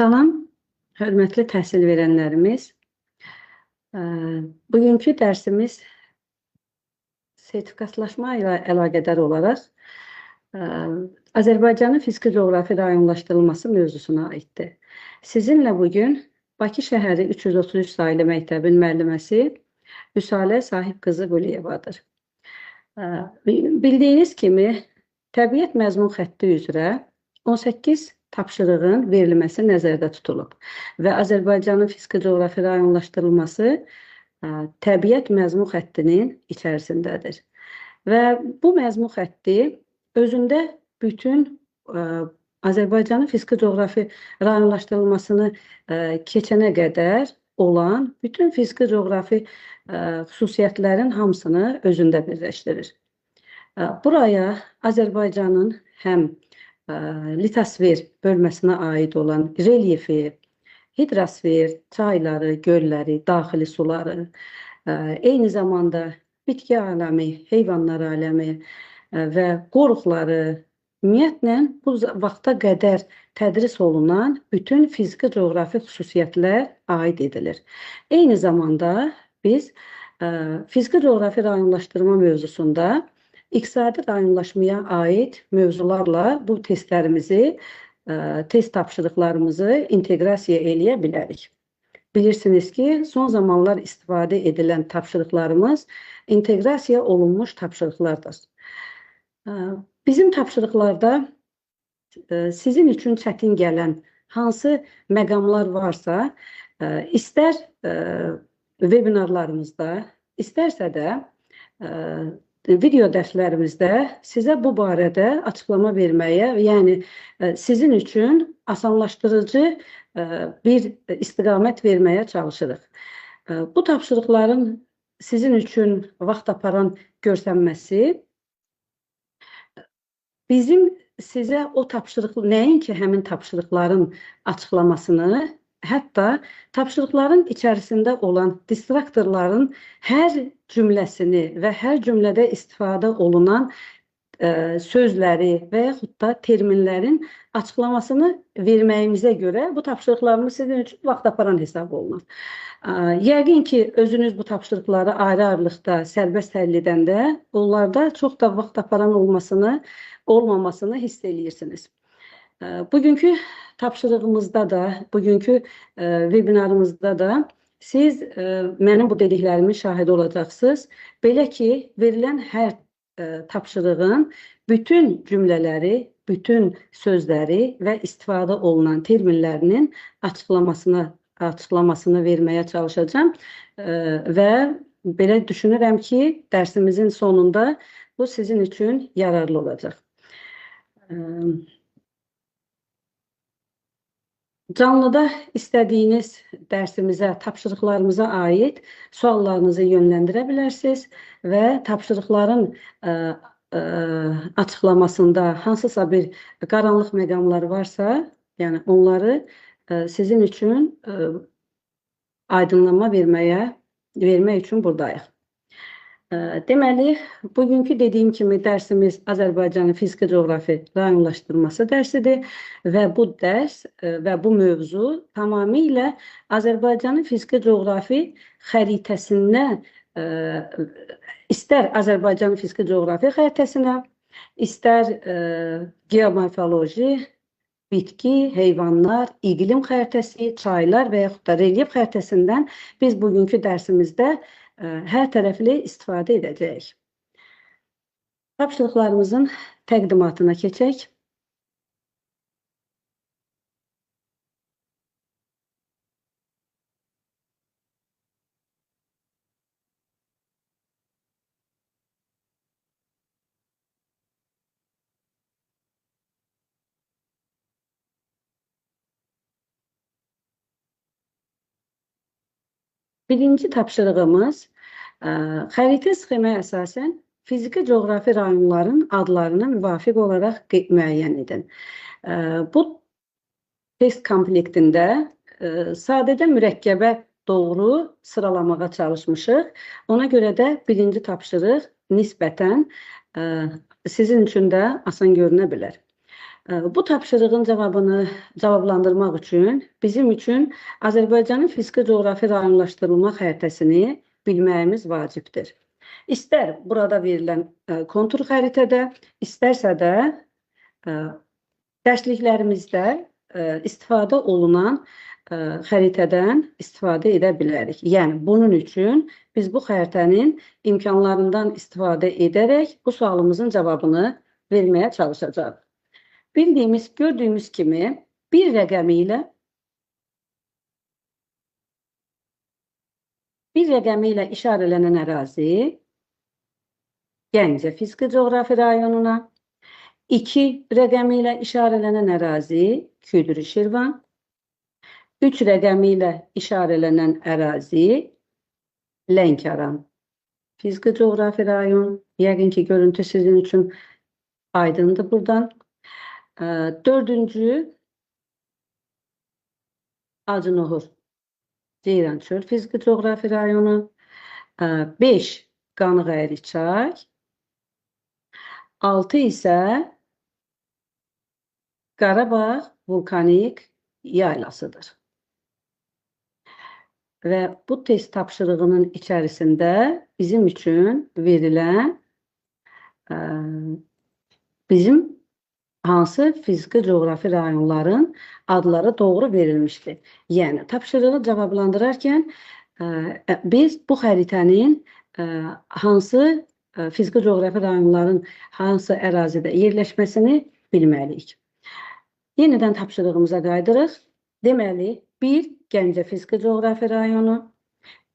Salam, hörmətli təhsil verənlərimiz. Bugünkü dərsimiz sertifikatlaşma ilə əlaqədar olaraq Azərbaycanın fiziki coğrafi rayonlaşdırılması mövzusuna aiddir. Sizinlə bugün Bakı şəhəri 333 saylı məktəbin müəlliməsi Vüsalə Sahib qızı Quliyevadır. Bildiyiniz kimi, təbiət məzmun xətti üzrə 18 tapşırığın verilməsi nəzərdə tutulub və Azərbaycanın fiziki coğrafi rayonlaşdırılması təbiət məzmun xəttinin içərisindədir. Və bu məzmun xətti özündə bütün Azərbaycanın fiziki coğrafi rayonlaşdırılmasını keçənə qədər olan bütün fiziki coğrafi xüsusiyyətlərin hamısını özündə birləşdirir. Buraya Azərbaycanın həm litosfer bölməsinə aid olan relyefi, hidrosfer, çayları, gölləri, daxili suları, eyni zamanda bitki aləmi, heyvanlar aləmi və qoruqları, ümumiyyətlə bu vaxta qədər tədris olunan bütün fiziki coğrafi xüsusiyyətlər aid edilir. Eyni zamanda biz fiziki coğrafi rayonlaşdırma mövzusunda iqtisadi rayonlaşmaya aid mövzularla bu testlərimizi, test tapşırıqlarımızı inteqrasiya eləyə bilərik. Bilirsiniz ki, son zamanlar istifadə edilən tapşırıqlarımız inteqrasiya olunmuş tapşırıqlardır. Bizim tapşırıqlarda sizin üçün çətin gələn hansı məqamlar varsa, istər webinarlarımızda, istərsə də video dərslərimizdə sizə bu barədə açıqlama verməyə, yəni sizin üçün asanlaşdırıcı bir istiqamət verməyə çalışırıq. Bu tapşırıqların sizin üçün vaxt aparan görsənməsi bizim sizə o tapşırıq, nəinki həmin tapşırıqların açıqlamasını, hətta tapşırıqların içərisində olan distraktorların hər cümləsini və hər cümlədə istifadə olunan sözləri və yaxud da terminlərin açıqlamasını verməyimizə görə bu tapşırıqlarımız sizin üçün vaxt aparan hesab olunur. Yəqin ki, özünüz bu tapşırıqları ayrı-ayrılıqda sərbəst həll edəndə onlarda çox da vaxt aparan olmamasını hiss edirsiniz. Bugünkü tapşırığımızda da, bugünkü webinarımızda da siz mənim bu dediklərimin şahidi olacaqsınız. Belə ki, verilən hər tapşırığın bütün cümlələri, bütün sözləri və istifadə olunan terminlərinin açıqlamasını verməyə çalışacağım və belə düşünürəm ki, dərsimizin sonunda bu sizin üçün yararlı olacaq. Canlıda istədiyiniz dərsimizə, tapşırıqlarımıza aid suallarınızı yönləndirə bilərsiniz və tapşırıqların açıqlamasında hansısa bir qaranlıq məqamlar varsa, yəni onları sizin üçün aydınlanma vermək üçün buradayıq. Deməli, bugünkü dediyim kimi dərsimiz Azərbaycanın fiziki coğrafi rayonlaşdırılması dərsidir və bu dərs və bu mövzu tamamilə Azərbaycanın fiziki coğrafi xəritəsinə, istər Azərbaycanın fiziki coğrafi xəritəsinə, istər geomorfoloji, bitki, heyvanlar, iqlim xəritəsi, çaylar və yaxud da relyef xəritəsindən biz bugünkü dərsimizdə hər tərəfli istifadə edəcəyik. Tapşırıqlarımızın təqdimatına keçək. Birinci tapşırığımız xəritə sxemə əsasən fiziki coğrafi rayonların adlarını müvafiq olaraq müəyyən edin. Bu test komplektində sadədə mürəkkəbə doğru sıralamağa çalışmışıq. Ona görə də birinci tapşırıq nisbətən sizin üçün də asan görünə bilər. Bu tapşırığın cavabını cavablandırmaq üçün bizim üçün Azərbaycanın fiziki coğrafi rayonlaşdırılma xəritəsini bilməyimiz vacibdir. İstər burada verilən kontur xəritədə, istərsə də dərsliklərimizdə istifadə olunan xəritədən istifadə edə bilərik. Yəni, bunun üçün biz bu xəritənin imkanlarından istifadə edərək bu sualımızın cavabını verməyə çalışacağıq. Gördüyümüz kimi bir rəqəmi ilə işarələnən ərazi Gəncə fiziki coğrafi rayonuna, 2 rəqəmi ilə işarələnən ərazi Küdri Şirvan, 3 rəqəmi ilə işarələnən ərazi Lənkəran fiziki coğrafi rayon. Yəqin ki, görüntü sizin üçün aydındır buradan. 4-cü Acınohur Ceyrançöl fiziki coğrafi rayonu, 5 Qanıqəyri-Çay, 6 isə Qarabağ vulkanik yaylasıdır. Və bu test tapşırığının içərisində bizim üçün verilən bizim hansı fiziki coğrafi rayonların adları doğru verilmişdir. Yəni, tapşırığı cavablandırarkən biz bu xəritənin hansı fiziki coğrafi rayonların hansı ərazidə yerləşməsini bilməliyik. Yenidən tapşırığımıza qaydırıq. Deməli, 1 Gəncə fiziki coğrafi rayonu,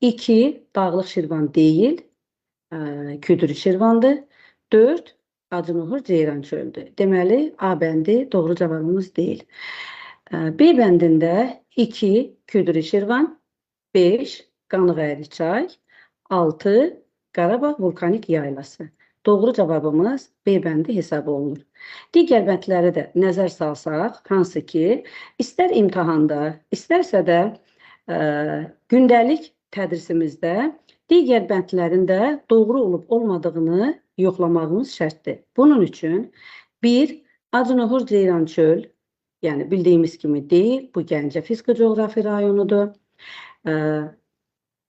2 Dağlıq Şirvan deyil, Küdri Şirvandır, 4 Acınohur Ceyrançöldür. Deməli, A bəndi doğru cavabımız deyil. B bəndində 2 Küdri Şirvan, 5 Qanıqəyri-Çay, 6 Qarabağ vulkanik yaylası. Doğru cavabımız B bəndi hesab olunur. Digər bəndləri də nəzər salsaq, hansı ki, istər imtahanda, istərsə də gündəlik tədrisimizdə digər bəndlərin də doğru olub olmadığını yoxlamağımız şərtdir. Bunun üçün 1 Acınohur Ceyrançöl, yəni bildiyimiz kimi deyil, bu Gəncə fiziki coğrafi rayonudur.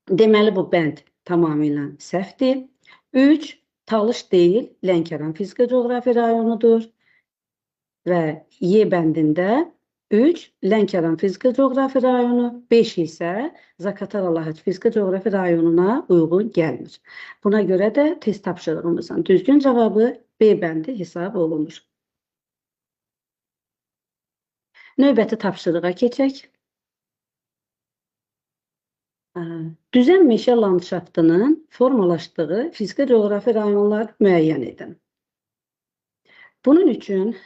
Deməli, bu bənd tamamilə səhvdir. 3 Talış deyil, Lənkəran fiziki coğrafi rayonudur. Və Y bəndində 3 Lənkəran fiziki coğrafi rayonu, 5 isə Zaqatala Lahat fiziki coğrafi rayonuna uyğun gəlmir. Buna görə də test tapşırığımızın düzgün cavabı B bəndi hesab olunur. Növbəti tapşırığa keçək. Düzən meşə landşaftının formalaşdığı fiziki coğrafi rayonlar müəyyən edin. Bunun üçün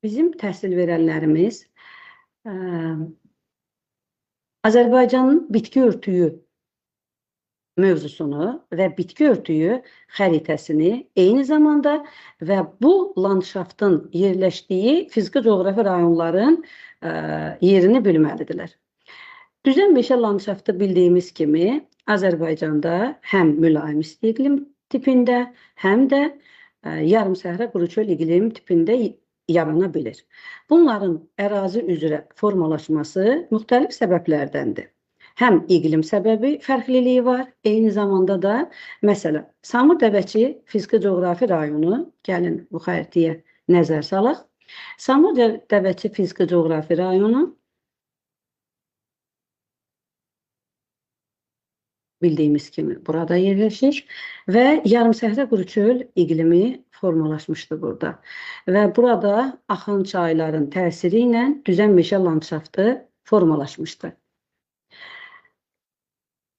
bizim təhsil verənlərimiz Azərbaycanın bitki örtüyü mövzusunu və bitki örtüyü xəritəsini eyni zamanda və bu landşaftın yerləşdiyi fiziki coğrafi rayonların yerini bilməlidirlər. Düzən meşə landşaftı bildiyimiz kimi Azərbaycanda həm mülayim isti iqlim tipində, həm də yarım-səhra quruçöl iqlim tipində yarana bilir. Bunların ərazi üzrə formalaşması müxtəlif səbəblərdəndir. Həm iqlim səbəbi fərqliliyi var, eyni zamanda da, məsələn, Samur Dəvəçi fiziki coğrafi rayonu, gəlin bu xəritəyə nəzər salaq. Samur Dəvəçi fiziki coğrafi rayonu bildiyimiz kimi burada yerləşir və yarım-səhra quruçöl iqlimi formalaşmışdır burada. Və burada axan çayların təsiri ilə düzən meşə landşaftı formalaşmışdır.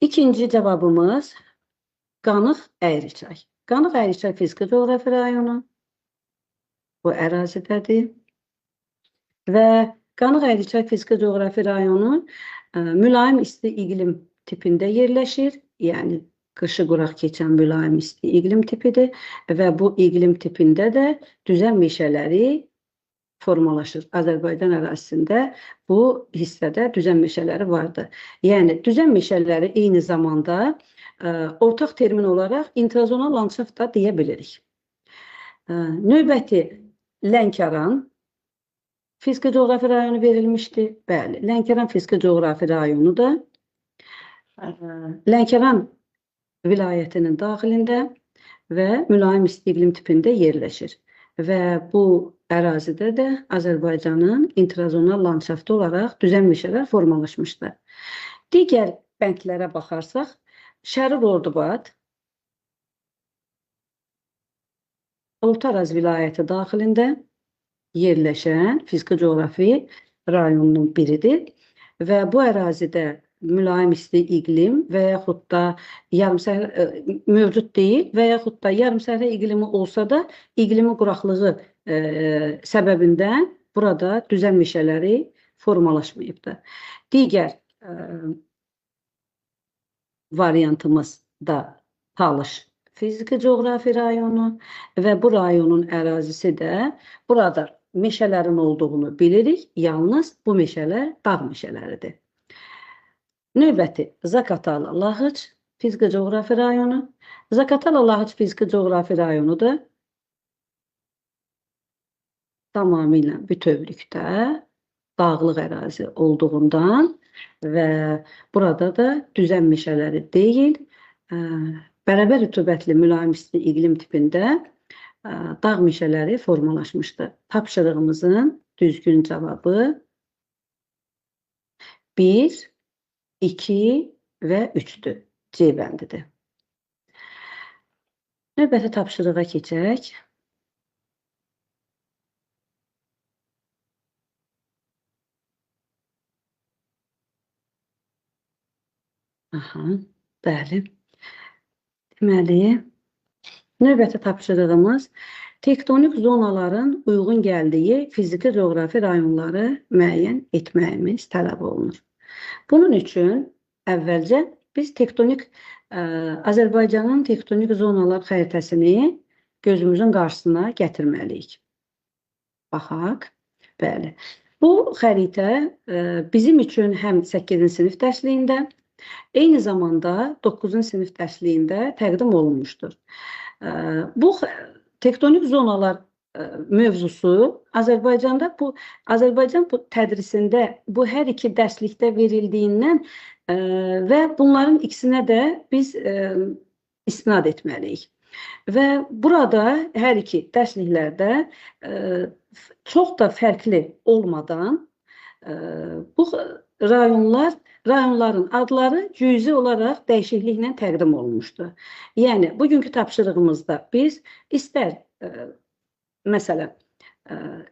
İkinci cavabımız Qanıq-Əyriçay. Qanıq-Əyriçay fiziki coğrafi rayonu bu ərazidədir. Və Qanıq-Əyriçay fiziki coğrafi rayonu mülayim isti iqlim tipində yerləşir, yəni qışı quraq keçən mülayim isti iqlim tipidir və bu iqlim tipində də düzən meşələri formalaşır. Azərbaycan ərazisində bu hissədə düzən meşələri vardır. Yəni, düzən meşələri eyni zamanda ortaq termin olaraq intrazonal landşaft da deyə bilirik. Növbəti Lənkəran fiziki coğrafi rayonu verilmişdi. Bəli, Lənkəran fiziki coğrafi rayonu da Lənkəran vilayətinin daxilində və mülayim isti iqlim tipində yerləşir. Və bu ərazidə də Azərbaycanın intrazonal landşaftı olaraq düzən meşələr formalaşmışdır. Digər bəndlərə baxarsaq, Şərur Ordubad Orta Araz vilayəti daxilində yerləşən fiziki coğrafi rayonunun biridir və bu ərazidə mülayim isti iqlim və yaxud da mövcud deyil və yaxud da yarımsəhra iqlimi olsa da iqlimin quraqlığı səbəbindən burada düzən meşələri formalaşmayıbdır. Digər variantımız da Talış fiziki coğrafi rayonu və bu rayonun ərazisi də burada meşələrin olduğunu bilirik, yalnız bu meşələr dağ meşələridir. Növbəti Zaqatala Lahıc fiziki coğrafi rayonu. Zaqatala Lahıc fiziki coğrafi rayonu da tamamilə bütövlükdə dağlıq ərazi olduğundan və burada da düzən meşələri deyil, bərabər rütubətli mülayim isti iqlim tipində dağ meşələri formalaşmışdır. Tapşırığımızın düzgün cavabı 1, 2 və 3-dür. C bəndidir. Növbəti tapşırığa keçək. Bəli. Deməli, növbəti tapşırığımız tektonik zonaların uyğun gəldiyi fiziki coğrafi rayonları müəyyən etməyimiz tələb olunur. Bunun üçün əvvəlcə biz Azərbaycanın tektonik zonalar xəritəsini gözümüzün qarşısına gətirməliyik. Baxaq. Bəli. Bu xəritə bizim üçün həm 8-ci sinif dərsliyində, eyni zamanda 9-cu sinif dərsliyində təqdim olunmuşdur. Bu tektonik zonalar mövzusu Azərbaycan bu tədrisində bu hər iki dərslikdə verildiyindən və bunların ikisinə də biz istinad etməliyik. Və burada hər iki dərsliklərdə çox da fərqli olmadan bu rayonların adları cüzi olaraq dəyişikliklə təqdim olunmuşdur. Yəni, bugünkü tapşırığımızda biz istər, məsələn,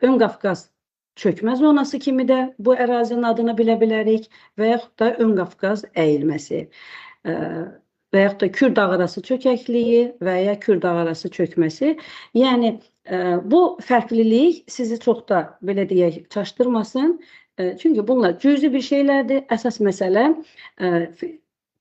Ön Qafqaz çökmə zonası kimi də bu ərazinin adını bilə bilərik və yaxud da Ön Qafqaz əyilməsi və yaxud da Kürdağarası çökəkliyi və ya Kürdağarası çökməsi. Yəni, bu fərqlilik sizi çox da, belə deyək, çaşdırmasın. Çünki bunlar cüzi bir şeylərdir. Əsas məsələ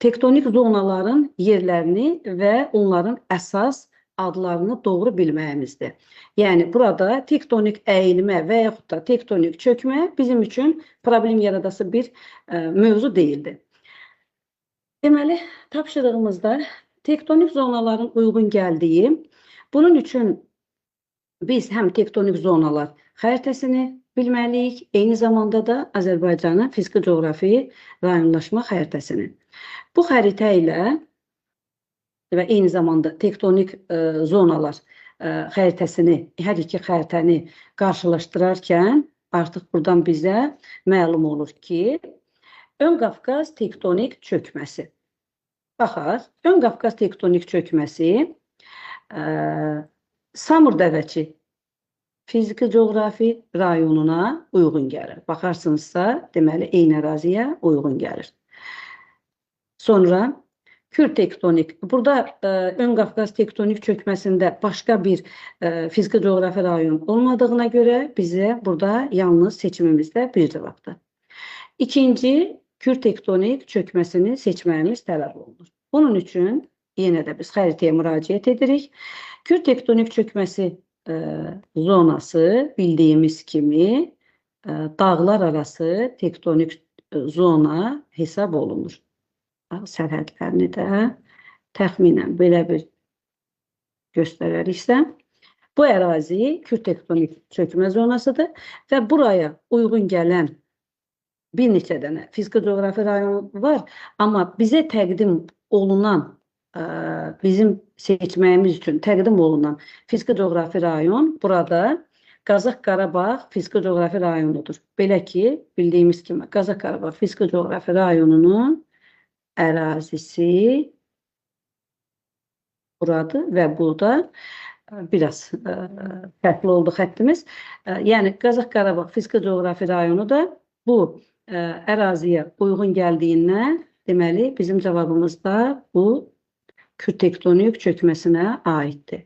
tektonik zonaların yerlərini və onların əsas adlarını doğru bilməyimizdir. Yəni, burada tektonik əyilmə və yaxud da tektonik çökmə bizim üçün problem yaradası bir mövzu deyildir. Deməli, tapşırığımızda tektonik zonaların uyğun gəldiyi, bunun üçün biz həm tektonik zonalar xəritəsini bilməliyik, eyni zamanda da Azərbaycanın fiziki coğrafi rayonlaşma xəritəsini. Bu xəritə ilə və eyni zamanda tektonik zonalar xəritəsini, hər iki xəritəni qarşılaşdırarkən artıq buradan bizə məlum olur ki, Ön Qafqaz tektonik çökməsi. Baxaq, Ön Qafqaz tektonik çökməsi Samur Dəvəçi fiziki coğrafi rayonuna uyğun gəlir. Baxarsınızsa, deməli, eyni əraziyə uyğun gəlir. Sonra Kür tektonik. Burada Ön Qafqaz tektonik çökməsində başqa bir fiziki coğrafi rayon olmadığına görə bizə burada yalnız seçimimizdə bir cavabdır. İkinci, Kür tektonik çökməsini seçməyimiz tələb olunur. Bunun üçün yenə də biz xəritəyə müraciət edirik. Kür tektonik çökməsi zonası bildiyimiz kimi dağlar arası tektonik zona hesab olunur. Sərhədlərini də təxminən belə bir göstərəriksə, Bu ərazi Kürd tektonik çökmə zonasıdır və buraya uyğun gələn bir neçə dənə fiziki coğrafi rayon var, amma bizə təqdim olunan, bizim seçməyimiz üçün təqdim olunan fiziki coğrafi rayon burada Qazax Qarabağ fiziki coğrafi rayonudur. Belə ki, bildiyimiz kimi Qazax Qarabağ fiziki coğrafi rayonunun ərazisi buradır və burada biraz fərqli oldu xəttimiz. Yəni Qazax Qarabağ fiziki coğrafi rayonu da bu əraziyə uyğun gəldiyindən deməli bizim cavabımız da bu Kürd tektonik çökməsinə aiddir.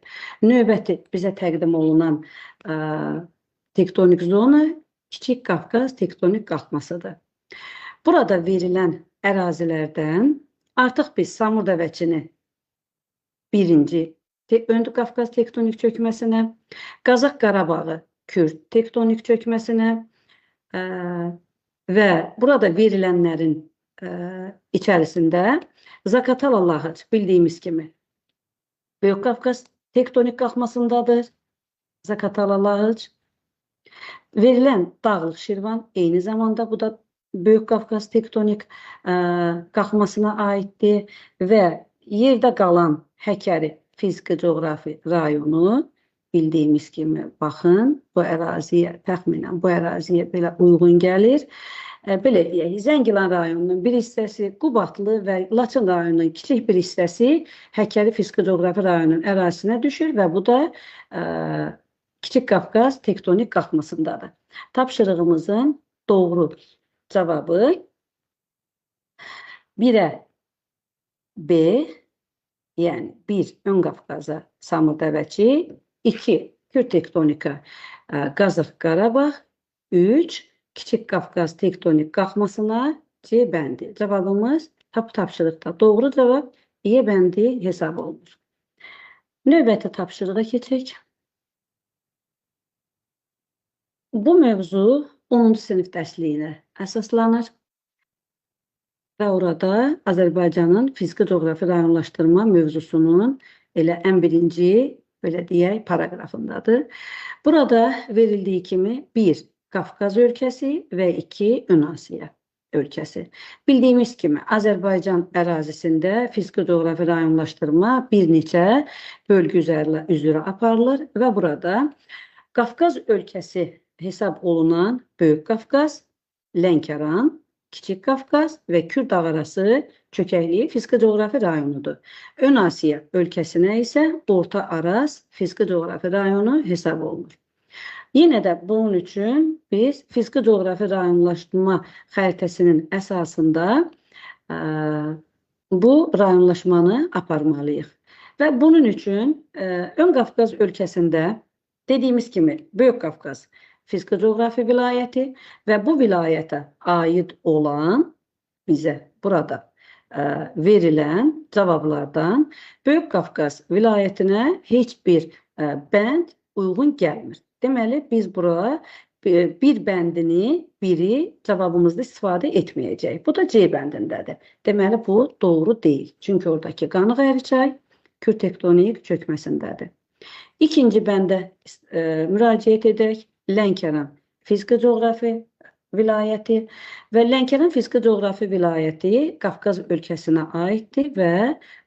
Növbəti bizə təqdim olunan tektonik zona Kiçik Qafqaz tektonik qalxmasıdır. Burada verilən ərazilərdən artıq biz Samur Dəvəçini birinci Öndü Qafqaz tektonik çökməsinə, Qazax Qarabağı Kürd tektonik çökməsinə və burada verilənlərin içərisində Zaqatala Lahıc bildiyimiz kimi Böyük Qafqaz tektonik qalxmasındadır. Zaqatala Lahıc. Verilən Dağlıq Şirvan eyni zamanda bu da Böyük Qafqaz tektonik qalxmasına aiddir və yerdə qalan Həkəri fiziki coğrafi rayonu bildiyimiz kimi baxın bu əraziyə təxminən bu əraziyə belə uyğun gəlir. Belə deyək, Zəngilan rayonunun bir hissəsi, Qubadlı və Laçın rayonunun kiçik bir hissəsi Həkəri fiziki coğrafi rayonunun ərazisinə düşür və bu da Kiçik Qafqaz tektonik qalxmasındadır. Tapşırığımızın doğru cavabı 1-ə B, yəni 1 Ön Qafqaza Samur Dəvəçi, 2 Kürd tektonika Qazax Qarabağ, 3 Kiçik Qafqaz tektonik qalxmasına C bəndi. Cavabımız tapşırıqda doğru cavab E bəndi hesab olunur. Növbəti tapşırığa keçək. Bu mövzu 10-cu sinif dərsliyinə əsaslanır və orada Azərbaycanın fiziki coğrafi rayonlaşdırma mövzusunun elə ən birinci, belə deyək, paragrafındadır. Burada verildiyi kimi 1 Qafqaz ölkəsi və 2 Ön Asiya ölkəsi. Bildiyimiz kimi Azərbaycan ərazisində fiziki coğrafi rayonlaşdırma bir neçə bölgü üzrə aparılır və burada Qafqaz ölkəsi hesab olunan Böyük Qafqaz, Lənkəran, Kiçik Qafqaz və Kürd dağarası çökəkliyi fiziki coğrafi rayonudur. Ön Asiya ölkəsinə isə Orta Araz fiziki coğrafi rayonu hesab olunur. Yenə də bunun üçün biz fiziki coğrafi rayonlaşdırma xəritəsinin əsasında bu rayonlaşmanı aparmalıyıq. Və bunun üçün Ön Qafqaz ölkəsində dediyimiz kimi Böyük Qafqaz fiziki coğrafi vilayəti və bu vilayətə aid olan bizə burada verilən cavablardan Böyük Qafqaz vilayətinə heç bir bənd uyğun gəlmir. Deməli, biz bura bir bəndini, biri cavabımızda istifadə etməyəcək. Bu da C bəndindədir. Deməli, bu doğru deyil. Çünki oradakı Qanıq Əriçay Kürd tektonik çökməsindədir. İkinci bəndə müraciət edək. Lənkəran fiziki coğrafi vilayəti və Lənkəran fiziki coğrafi vilayəti Qafqaz ölkəsinə aiddir və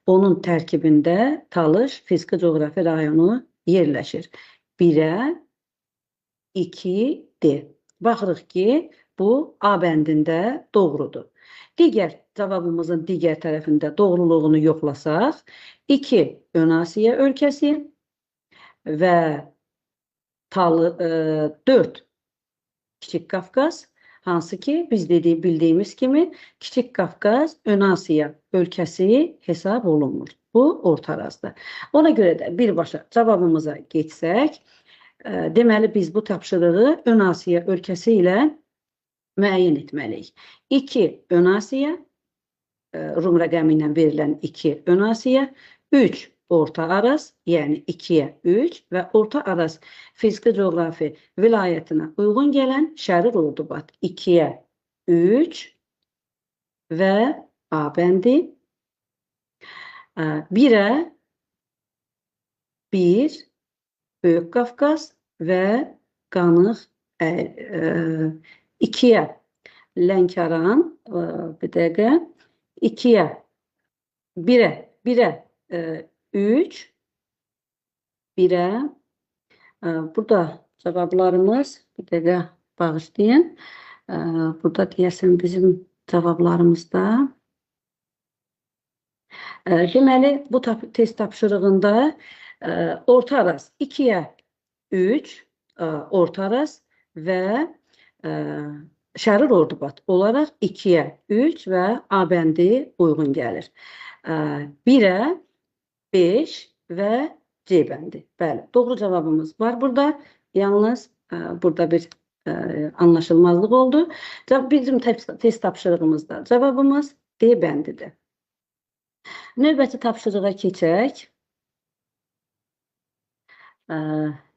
onun tərkibində Talış fiziki coğrafi rayonu yerləşir. 1-ə 2D. Baxırıq ki, bu A bəndində doğrudur. Digər cavabımızın digər tərəfində doğruluğunu yoxlasaq, 2 Ön Asiya ölkəsi və 4 Kiçik Qafqaz, hansı ki biz bildiyimiz kimi Kiçik Qafqaz Ön Asiya ölkəsi hesab olunmur. Bu Orta Arazdır. Ona görə də birbaşa cavabımıza geçsək, deməli biz bu tapşırığı Ön Asiya ölkəsi ilə müəyyən etməliyik. 2 Ön Asiya, Rum rəqəmi ilə verilən 2 Ön Asiya, 3 Orta Araz, yəni 2-yə 3 və Orta Araz fiziki coğrafi vilayətinə uyğun gələn Şəri Ordubat 2-yə 3 və A bəndi, 1-ə 1 Böyük Qafqaz və Qanıq ikiyə Lənkəran, bir dəqiqə, ikiyə, birə, üç, birə, burada cavablarımız, bir dəqiqə bağışlayın, burada deyəsən bizim cavablarımızda. Deməli, bu test tapşırığında orta araz 2-yə 3, orta araz və şərir ordubat olaraq 2-yə 3 və A bəndi uyğun gəlir. 1-ə 5 və C bəndi. Bəli, doğru cavabımız var burada. Yalnız burada bir anlaşılmazlıq oldu. Bizim test tapşırığımızda cavabımız D bəndidir. Növbəti tapşırığa keçək.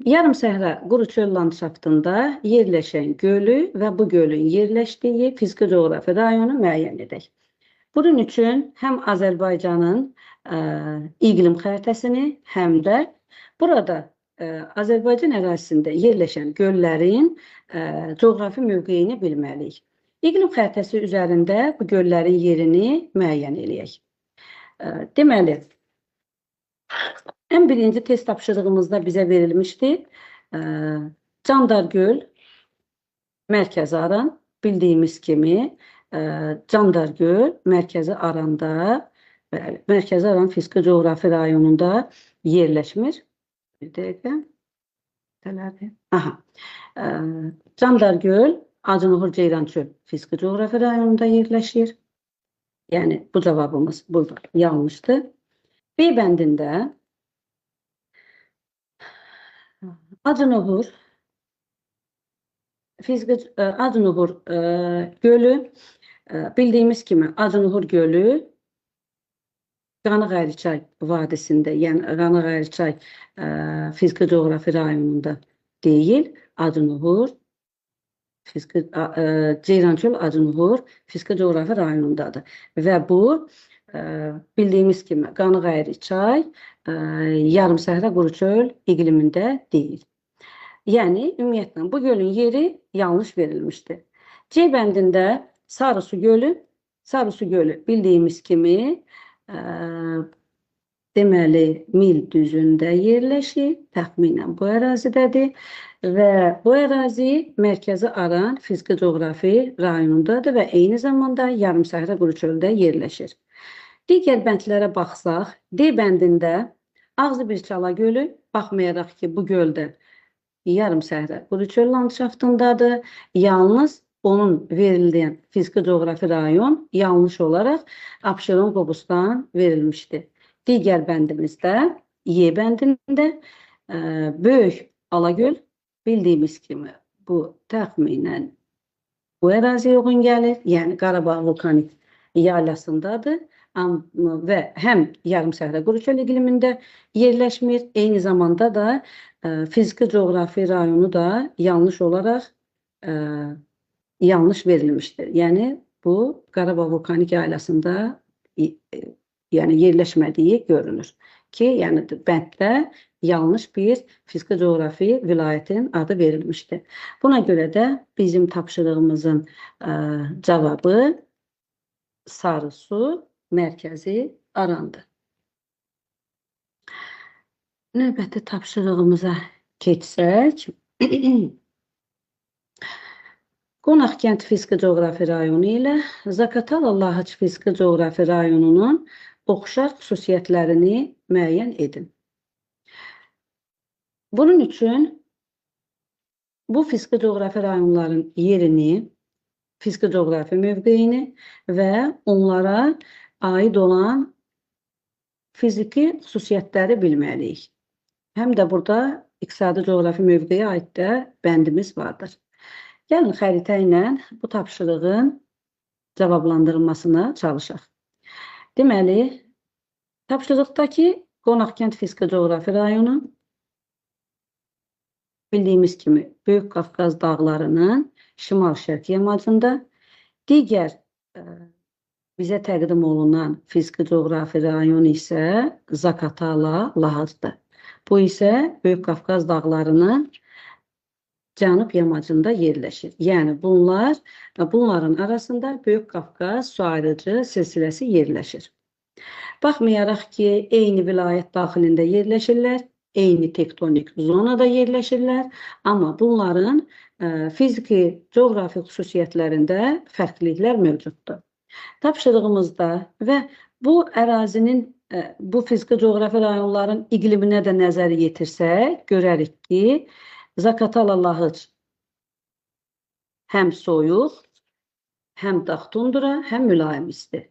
Yarım səhra quru çöl landşaftında yerləşən gölü və bu gölün yerləşdiyi fiziki coğrafi rayonu müəyyən edək. Bunun üçün həm Azərbaycanın iqlim xəritəsini, həm də burada Azərbaycan ərazisində yerləşən göllərin coğrafi mövqeyini bilməliyik. İqlim xəritəsi üzərində bu göllərin yerini müəyyən edək. Deməli, ən birinci test tapşırığımızda bizə verilmişdi. Candar göl, mərkəzi aran, bildiyimiz kimi Candar göl mərkəzi aranda, mərkəzi aran fiziki coğrafi rayonunda yerləşmir. Bir dəqiqə. Candar göl, Acınöhür Ceyrançöl fiziki coğrafi rayonunda yerləşir. Yəni, bu cavabımız burada yanlışdır. B bəndində Acınöhür gölü, bildiyimiz kimi Acınöhür gölü Qanıq-Əyrçay vadisində, yəni Qanıq-Əyrçay fiziki coğrafi rayonunda deyil, Acınöhür Ceyrançöl Acınöhür fiziki coğrafi rayonundadır. Və bu, bildiyimiz kimi Qanıq-Əyrçay yarım səhra quru çöl iqlimində deyil. Yəni, ümumiyyətlə, bu gölün yeri yanlış verilmişdir. C bəndində Sarısu gölü bildiyimiz kimi deməli, mil düzündə yerləşir, təxminən bu ərazidədir və bu ərazi mərkəzi aran fiziki coğrafi rayonundadır və eyni zamanda yarım səhra quru çöldə yerləşir. Digər bəndlərə baxsaq, D bəndində Ağzıbirçala gölü, baxmayaraq ki, bu göldə yarım səhra quru çöl landşaftındadır, yalnız onun verildiyi fiziki coğrafi rayon yanlış olaraq Abşeron Qobustan verilmişdir. Digər bəndimizdə, Y bəndində Böyük Alagöl, bildiyimiz kimi bu təxminən bu əraziyə uyğun gəlir, yəni Qarabağ vulkanik yaylasındadır və həm yarım səhra quru çöl iqlimində yerləşmir, eyni zamanda da fiziki coğrafi rayonu da yanlış olaraq yanlış verilmişdir. Yəni, bu Qarabağ vulkanik yaylasında yəni yerləşmədiyi görünür ki, yəni bənddə yanlış bir fiziki coğrafi vilayətin adı verilmişdir. Buna görə də bizim tapşırığımızın cavabı Sarısu mərkəzi arandır. Növbəti tapşırığımıza keçsək, Qonaqkənd fiziki coğrafi rayonu ilə Zaqatala-Lahaç fiziki coğrafi rayonunun oxşar xüsusiyyətlərini müəyyən edin. Bunun üçün bu fiziki coğrafi rayonların yerini, fiziki coğrafi mövqeyini və onlara aid olan fiziki xüsusiyyətləri bilməliyik. Həm də burada iqtisadi coğrafi mövqeyə aid də bəndimiz vardır. Gəlin xəritə ilə bu tapşırığın cavablandırılmasına çalışaq. Deməli, tapşırıqdakı Qonaqkənd fiziki coğrafi rayonu bildiyimiz kimi Böyük Qafqaz dağlarının şimal-şərq yamacında, digər bizə təqdim olunan fiziki coğrafi rayon isə Zaqatala-Lahacdır. Bu isə Böyük Qafqaz dağlarının cənub yamacında yerləşir. Yəni bunların arasında Böyük Qafqaz su ayrıcı silsiləsi yerləşir. Baxmayaraq ki, eyni vilayət daxilində yerləşirlər, eyni tektonik zonada yerləşirlər, amma bunların fiziki, coğrafi xüsusiyyətlərində fərqliliklər mövcuddur. Tapşırığımızda və bu ərazinin, bu fiziki coğrafi rayonların iqliminə də nəzər yetirsək, görərik ki, Zaqatala Lahıc həm soyuq, həm dağ tundra, həm mülayim isti.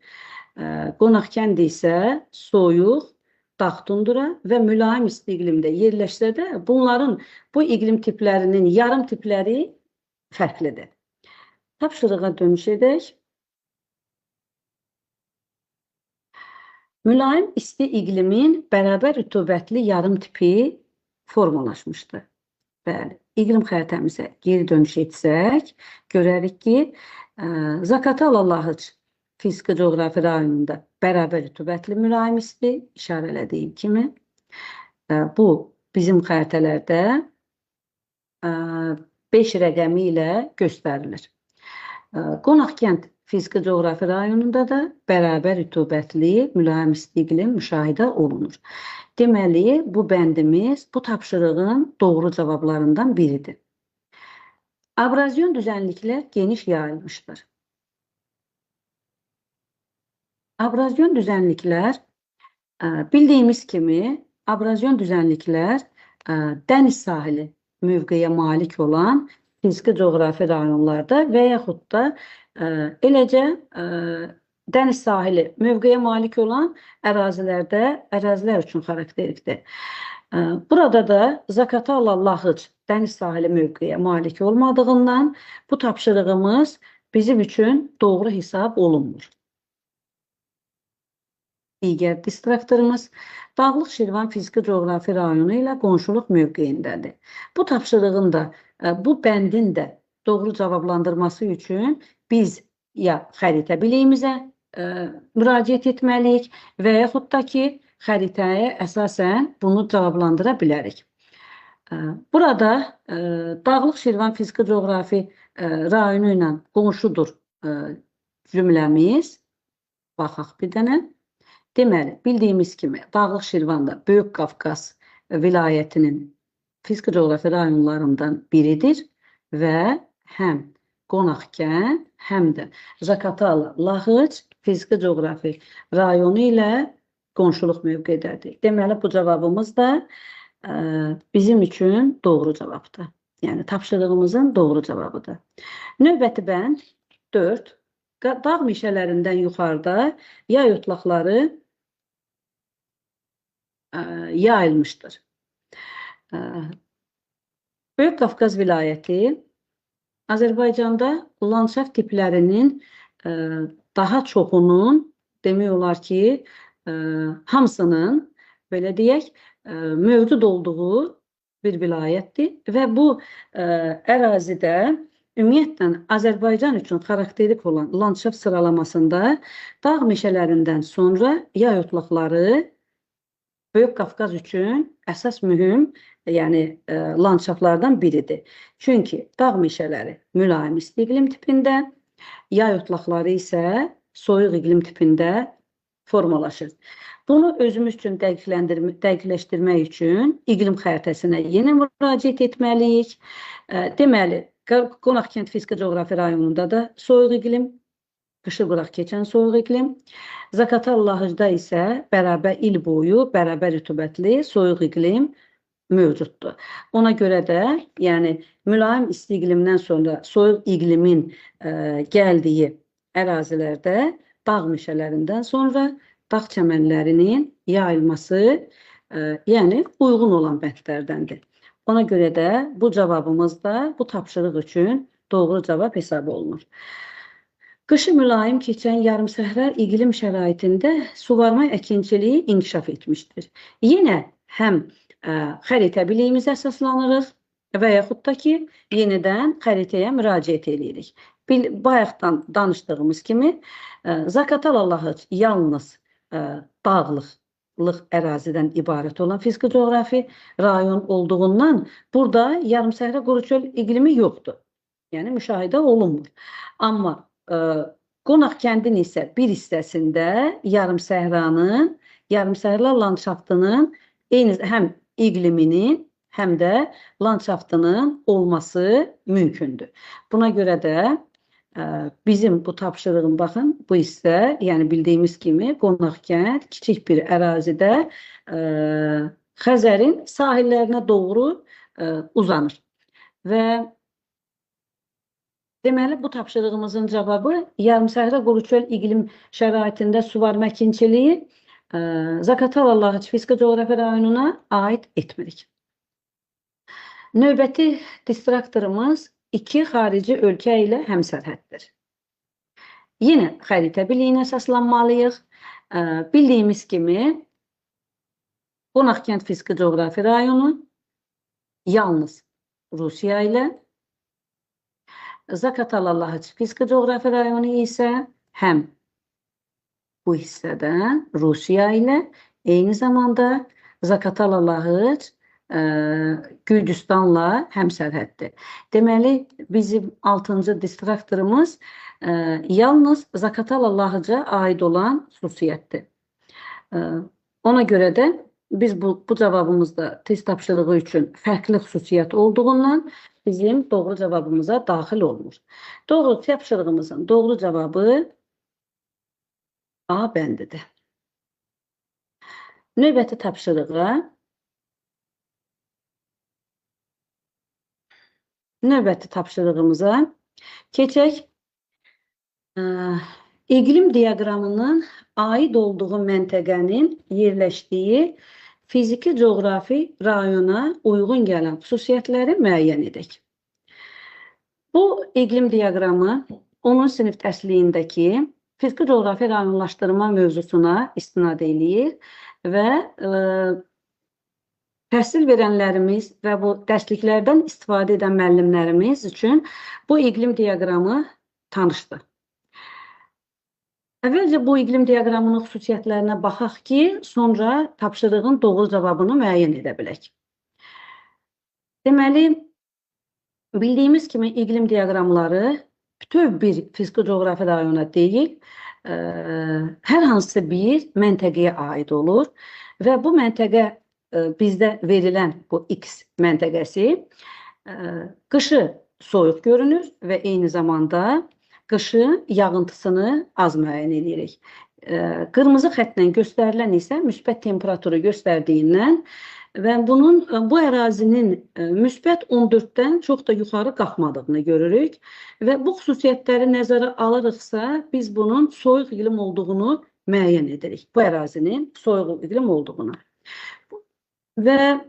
Qonaqkəndi isə soyuq, dağ tundra və mülayim isti iqlimdə yerləşsə də, bunların bu iqlim tiplərinin yarım tipləri fərqlidir. Tapşırığa dönüş edək. Mülayim isti iqlimin bərabər rütubətli yarım tipi formalaşmışdır. Bəli, iqlim xəritəmizə geri dönüş etsək, görərik ki, Zaqatala Lahıc fiziki coğrafi rayonunda bərabər rütubətli mülayim isti, işarələdiyim kimi. Bu, bizim xəritələrdə 5 rəqəmi ilə göstərilir. Qonaqkənd fiziki coğrafi rayonunda da bərabər rütubətli mülayim isti iqlim müşahidə olunur. Deməli, bu bəndimiz bu tapşırığın doğru cavablarından biridir. Abrazyon düzənliklər geniş yayılmışdır. Abrazyon düzənliklər, bildiyimiz kimi, abrazyon düzənliklər dəniz sahili mövqeyə malik olan fiziki coğrafi rayonlarda və yaxud da eləcə dəniz sahili mövqeyə malik olan ərazilər üçün xarakterikdir. Burada da Zaqatala Lahıc dəniz sahili mövqeyə malik olmadığından bu tapşırığımız bizim üçün doğru hesab olunmur. Digər distraktorumuz Dağlıq Şirvan fiziki coğrafi rayonu ilə qonşuluq mövqeyindədir. Bu tapşırığın da, bu bəndin də doğru cavablandırması üçün biz ya xəritə biliyimizə müraciət etməliyik və yaxud da ki, xəritəyə əsasən bunu cavablandıra bilərik. Burada Dağlıq Şirvan fiziki coğrafi rayonu ilə qonşudur cümləmiz. Baxaq bir dənə. Deməli, bildiyimiz kimi Dağlıq Şirvanda Böyük Qafqaz vilayətinin fiziki coğrafi rayonlarından biridir və həm Qonaqkənd, həm də Zaqatala Lahıc fiziki coğrafi rayonu ilə qonşuluq mövqedədir. Deməli, bu cavabımız da bizim üçün doğru cavabdır. Yəni, tapşırığımızın doğru cavabıdır. Növbəti bənd 4. Dağ meşələrindən yuxarıda yay otlaqları yayılmışdır. Böyük Qafqaz vilayəti Azərbaycanda landşaft tiplərinin daha çoxunun, demək olar ki, hamısının, belə deyək, mövcud olduğu bir vilayətdir və bu ərazidə ümumiyyətlə Azərbaycan üçün xarakterik olan landşaft sıralamasında dağ meşələrindən sonra yay otlaqları Böyük Qafqaz üçün əsas mühüm, yəni landşaftlardan biridir. Çünki dağ meşələri mülayim isti iqlim tipində, yay otlaqları isə soyuq iqlim tipində formalaşır. Bunu özümüz üçün dəqiqləşdirmək üçün iqlim xəritəsinə yenə müraciət etməliyik. Deməli, Qonaqkənd fiziki coğrafi rayonunda da soyuq iqlim, qışı quraq keçən soyuq iqlim. Zaqatala Lahıcda isə bərabər il boyu, bərabər rütubətli soyuq iqlim mövcuddur. Ona görə də, yəni mülayim isti iqlimdən sonra soyuq iqlimin gəldiyi ərazilərdə dağ meşələrindən sonra dağ çəmənlərinin yayılması, yəni uyğun olan bəndlərdəndir. Ona görə də bu cavabımız da bu tapşırıq üçün doğru cavab hesab olunur. Qışı mülayim keçən yarımsəhra iqlim şəraitində suvarma əkinçiliyi inkişaf etmişdir. Yenə həm xəritə biliyimizə əsaslanırıq və yaxud da ki, yenidən xəritəyə müraciət edirik. Bayaqdan danışdığımız kimi, Zaqatala Lahıc yalnız dağlıq lıq ərazidən ibarət olan fiziki coğrafi rayon olduğundan burada yarımsəhra quru çöl iqlimi yoxdur. Yəni müşahidə olunmur. Amma Qonaq kəndin isə bir hissəsində yarımsəhra landşaftının həm iqliminin, həm də landşaftının olması mümkündür. Buna görə də bizim bu tapşırığın, baxın, bu hissə, yəni bildiyimiz kimi Qonaqkənd kiçik bir ərazidə Xəzərin sahillərinə doğru uzanır. Və deməli, bu tapşırığımızın cavabı yarımsəhra quru çöl iqlim şəraitində suvarma əkinçiliyi Zaqatala-Laçın fiziki coğrafi rayonuna aid etmirik. Növbəti distraktorumuz iki xarici ölkə ilə həmsərhəddir. Yenə xəritə biliyinə əsaslanmalıyıq. Bildiyimiz kimi Qonaqkənd fiziki coğrafi rayonu yalnız Rusiya ilə, Zaqatala-Laçın fiziki coğrafi rayonu isə həm bu hissədən Rusiya ilə, eyni zamanda Zaqatala-Laçın Gürcüstanla həmsərhəddir. Deməli, bizim 6-cı distraktorumuz yalnız Zaqatala-Laçına aid olan xüsusiyyətdir. Ona görə də biz bu cavabımızda test tapşırığı üçün fərqli xüsusiyyət olduğundan bizim doğru cavabımıza daxil olmur. Doğru tapşırığımızın doğru cavabı A bəndidir. Növbəti tapşırığımıza keçək. İqlim diaqramının aid olduğu məntəqənin yerləşdiyi fiziki coğrafi rayona uyğun gələn xüsusiyyətləri müəyyən edək. Bu iqlim diaqramı 10-cu sinif dərsliyindəki fiziki coğrafi rayonlaşdırma mövzusuna istinad eləyir və təhsil verənlərimiz və bu dərsliklərdən istifadə edən müəllimlərimiz üçün bu iqlim diaqramı tanışdır. Əvvəlcə bu iqlim diaqramının xüsusiyyətlərinə baxaq ki, sonra tapşırığın doğru cavabını müəyyən edə bilək. Deməli, bildiyimiz kimi iqlim diaqramları bütöv bir fiziki coğrafi rayona deyil, hər hansı bir məntəqəyə aid olur və bu məntəqə bizdə verilən bu X məntəqəsi qışı soyuq görünür və eyni zamanda qışın yağıntısını az müəyyən edirik. Qırmızı xətlə göstərilən isə müsbət temperaturu göstərdiyindən və bu ərazinin müsbət 14-dən çox da yuxarı qalxmadığını görürük və bu xüsusiyyətləri nəzərə alırıqsa biz bunun soyuq iqlim olduğunu müəyyən edirik. Bu ərazinin soyuq iqlim olduğunu. Və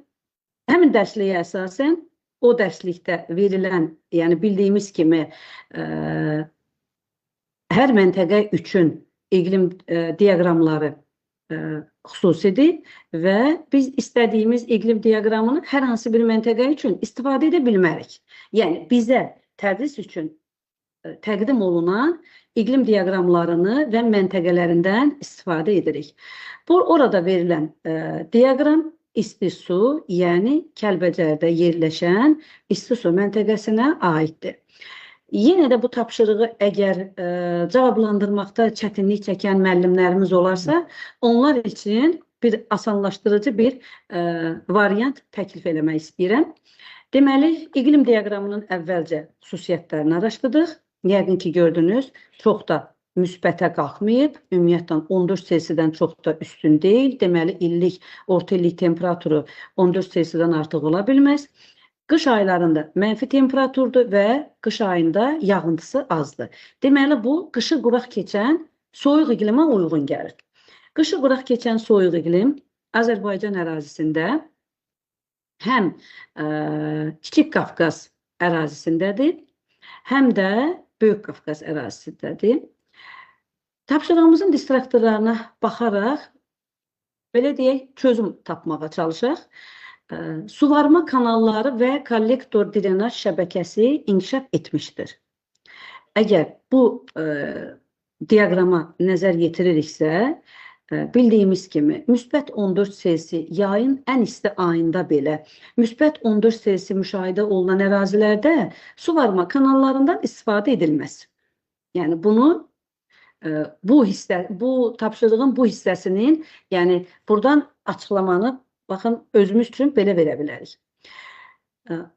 həmin dərsliyə əsasən o dərslikdə verilən, yəni bildiyimiz kimi hər məntəqə üçün iqlim diaqramları xüsusidir və biz istədiyimiz iqlim diaqramını hər hansı bir məntəqə üçün istifadə edə bilmərik. Yəni, bizə tədris üçün təqdim olunan iqlim diaqramlarını və məntəqələrindən istifadə edirik. Orada verilən diaqram isti su, yəni Kəlbəcərdə yerləşən isti su məntəqəsinə aiddir. Yenə də bu tapşırığı əgər cavablandırmaqda çətinlik çəkən müəllimlərimiz olarsa, onlar üçün bir asanlaşdırıcı bir variant təklif eləmək istəyirəm. Deməli, iqlim diaqramının əvvəlcə xüsusiyyətlərini araşdırdıq. Yəqin ki, gördünüz, çox da müsbətə qalxmayıb, ümumiyyətlə 14 Selsidən çox da üstün deyil. Deməli, orta illik temperaturu 14 Selsidən artıq ola bilməz. Qış aylarında mənfi temperaturdur və qış ayında yağıntısı azdır. Deməli, bu qışı quraq keçən soyuq iqlimə uyğun gəlir. Qışı quraq keçən soyuq iqlim Azərbaycan ərazisində həm Kiçik Qafqaz ərazisindədir, həm də Böyük Qafqaz ərazisindədir. Tapşırığımızın distraktorlarına baxaraq, belə deyək, çözüm tapmağa çalışaq. Suvarma kanalları və kollektor drenaj şəbəkəsi inkişaf etmişdir. Əgər bu diaqrama nəzər yetiririksə, bildiyimiz kimi müsbət 14 Selsi yayın ən isti ayında belə müsbət 14 Selsi müşahidə olunan ərazilərdə suvarma kanallarından istifadə edilməz. Yəni bunu bu tapşırığın bu hissəsinin, yəni buradan açıqlamanı baxın özümüz üçün belə verə bilərik.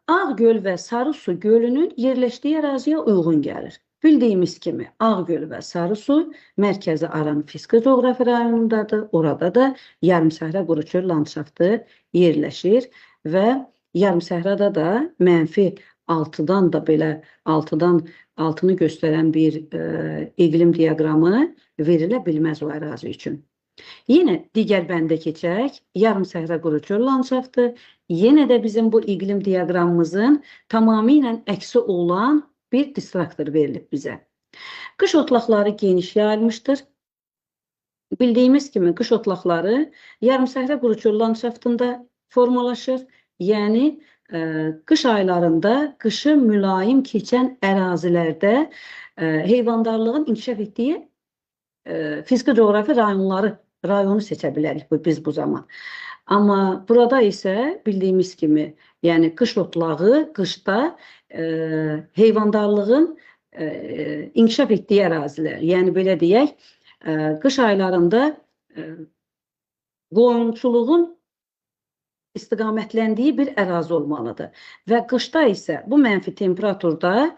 Ağgöl və Sarısu gölünün yerləşdiyi əraziyə uyğun gəlir. Bildiyimiz kimi Ağgöl və Sarısu mərkəzi Aran fiziki coğrafi rayonundadır. Orada da yarımsəhra quruçöl landşaftı yerləşir və yarımsəhrada da mənfi 6-dan da belə 6'nı göstərən bir iqlim diaqramı verilə bilməz o ərazi üçün. Yenə digər bəndə keçək, yarımsəhra quruçöl landşaftı, yenə də bizim bu iqlim diaqramımızın tamamilə əksi olan bir distraktor verilib bizə. Qış otlaqları geniş yayılmışdır. Bildiyimiz kimi qış otlaqları yarımsəhra quruçöl landşaftında formalaşır. Yəni, qış aylarında qışı mülayim keçən ərazilərdə heyvandarlığın inkişaf etdiyi fiziki coğrafi rayonu seçə bilərik biz bu zaman. Amma burada isə bildiyimiz kimi, yəni qış otlağı qışda heyvandarlığın inkişaf etdiyi ərazilər, yəni belə deyək, qış aylarında qoyunçuluğun istiqamətləndiyi bir ərazi olmalıdır. Və qışda isə bu mənfi temperaturda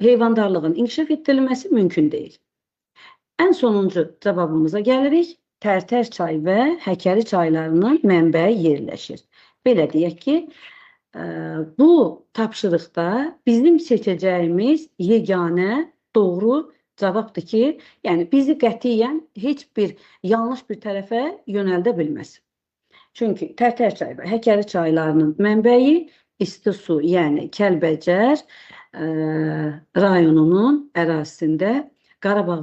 heyvandarlığın inkişaf etdirilməsi mümkün deyil. Ən sonuncu cavabımıza gəlirik. Tərtər çay və Həkəri çaylarının mənbəyi yerləşir. Belə deyək ki, bu tapşırıqda bizim seçəcəyimiz yeganə doğru cavabdır ki, yəni bizi qətiyyən heç bir yanlış bir tərəfə yönəldə bilməz. Çünki Tərtər çay və Həkəri çaylarının mənbəyi isti su, yəni Kəlbəcər rayonunun ərazisində Qarabağ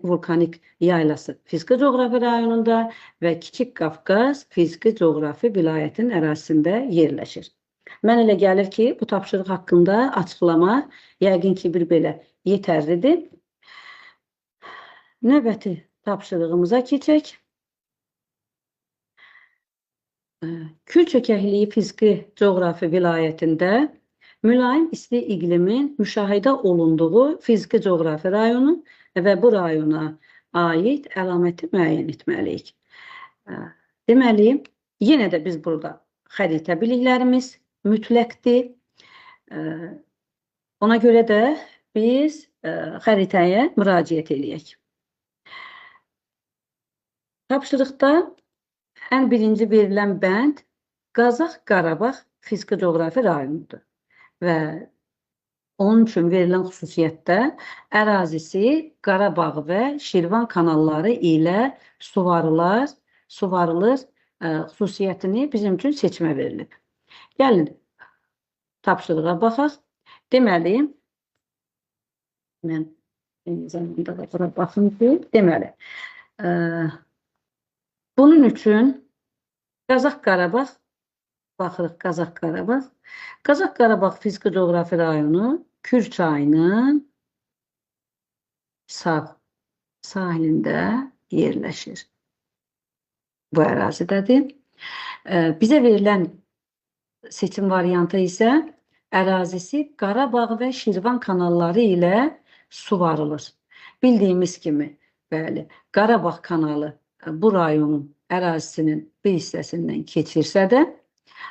vulkanik yaylası fiziki coğrafi rayonunda və Kiçik Qafqaz fiziki coğrafi vilayətin ərazisində yerləşir. Mən elə gəlir ki, bu tapşırıq haqqında açıqlama yəqin ki, bir belə yetərlidir. Növbəti tapşırığımıza keçək. Kül çökəkliyi fiziki coğrafi vilayətində mülayim isti iqlimin müşahidə olunduğu fiziki coğrafi rayonu və bu rayona aid əlaməti müəyyən etməliyik. Deməli, yenə də biz burada xəritə biliklərimiz mütləqdir. Ona görə də biz xəritəyə müraciət edək. Tapşırıqda ən birinci verilən bənd Qazax Qarabağ fiziki coğrafi rayonudur. Və onun üçün verilən xüsusiyyətdə ərazisi Qarabağ və Şirvan kanalları ilə suvarılır xüsusiyyətini bizim üçün seçmə verilib. Gəlin, tapşırığa baxaq. Deməli, mən eyni zamanda da bura baxın ki, deməli, bunun üçün Qazax Qarabağ baxırıq Qazax Qarabağ. Qazax Qarabağ fiziki coğrafi rayonu Kür çayının sağ sahilində yerləşir. Bu ərazidədir. Bizə verilən seçim variantı isə ərazisi Qarabağ və Şirvan kanalları ilə suvarılır. Bildiyimiz kimi, bəli, Qarabağ kanalı bu rayonun ərazisinin bir hissəsindən keçirsə də,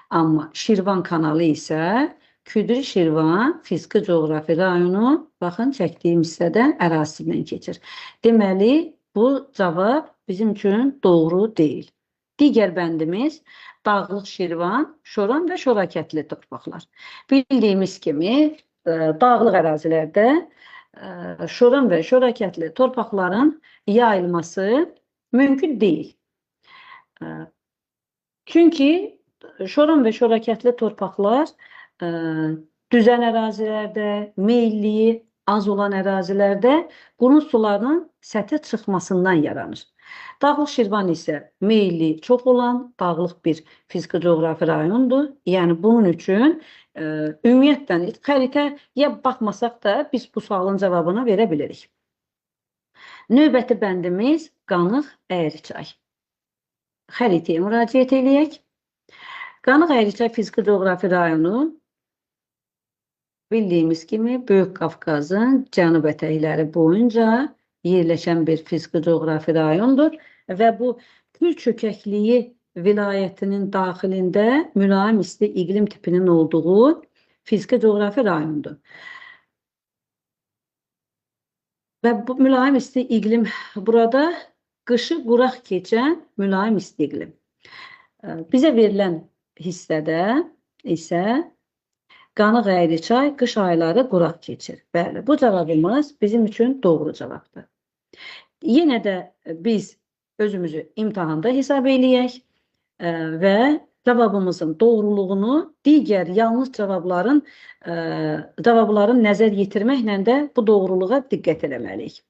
amma Şirvan kanalı isə Küdri Şirvan fiziki coğrafi rayonu, baxın, çəkdiyim hissədən ərazisindən keçir. Deməli, bu cavab bizim üçün doğru deyil. Digər bəndimiz Dağlıq Şirvan, Şoran və Şorakətli torpaqlar. Bildiyimiz kimi, dağlıq ərazilərdə Şoran və Şorakətli torpaqların yayılması mümkün deyil. Çünki Şoran və Şorakətli torpaqlar düzən ərazilərdə, meyilliyi az olan ərazilərdə qurun sularının səthə çıxmasından yaranır. Dağlıq Şirvan isə meyilliyi çox olan dağlıq bir fiziki coğrafi rayondur. Yəni bunun üçün ümumiyyətlə xəritəyə baxmasaq da biz bu sualın cavabını verə bilirik. Növbəti bəndimiz Qanıq Əyriçay. Xəritəyə müraciət edək. Qanıq Əyriçay fiziki coğrafi rayonu bildiyimiz kimi Böyük Qafqazın cənub ətəkləri boyunca yerləşən bir fiziki coğrafi rayondur və bu Kür çökəkliyi vilayətinin daxilində mülayim isti iqlim tipinin olduğu fiziki coğrafi rayondur. Və bu mülayim isti iqlim burada qışı quraq keçən mülayim isti iqlim. Bizə verilən hissədə isə Qanıq Əyriçay qış ayları quraq keçir. Bəli, bu cavabımız bizim üçün doğru cavabdır. Yenə də biz özümüzü imtahanda hesab eləyək və cavabımızın doğruluğunu digər yanlış cavabların nəzər yetirməklə də bu doğruluğa diqqət eləməliyik.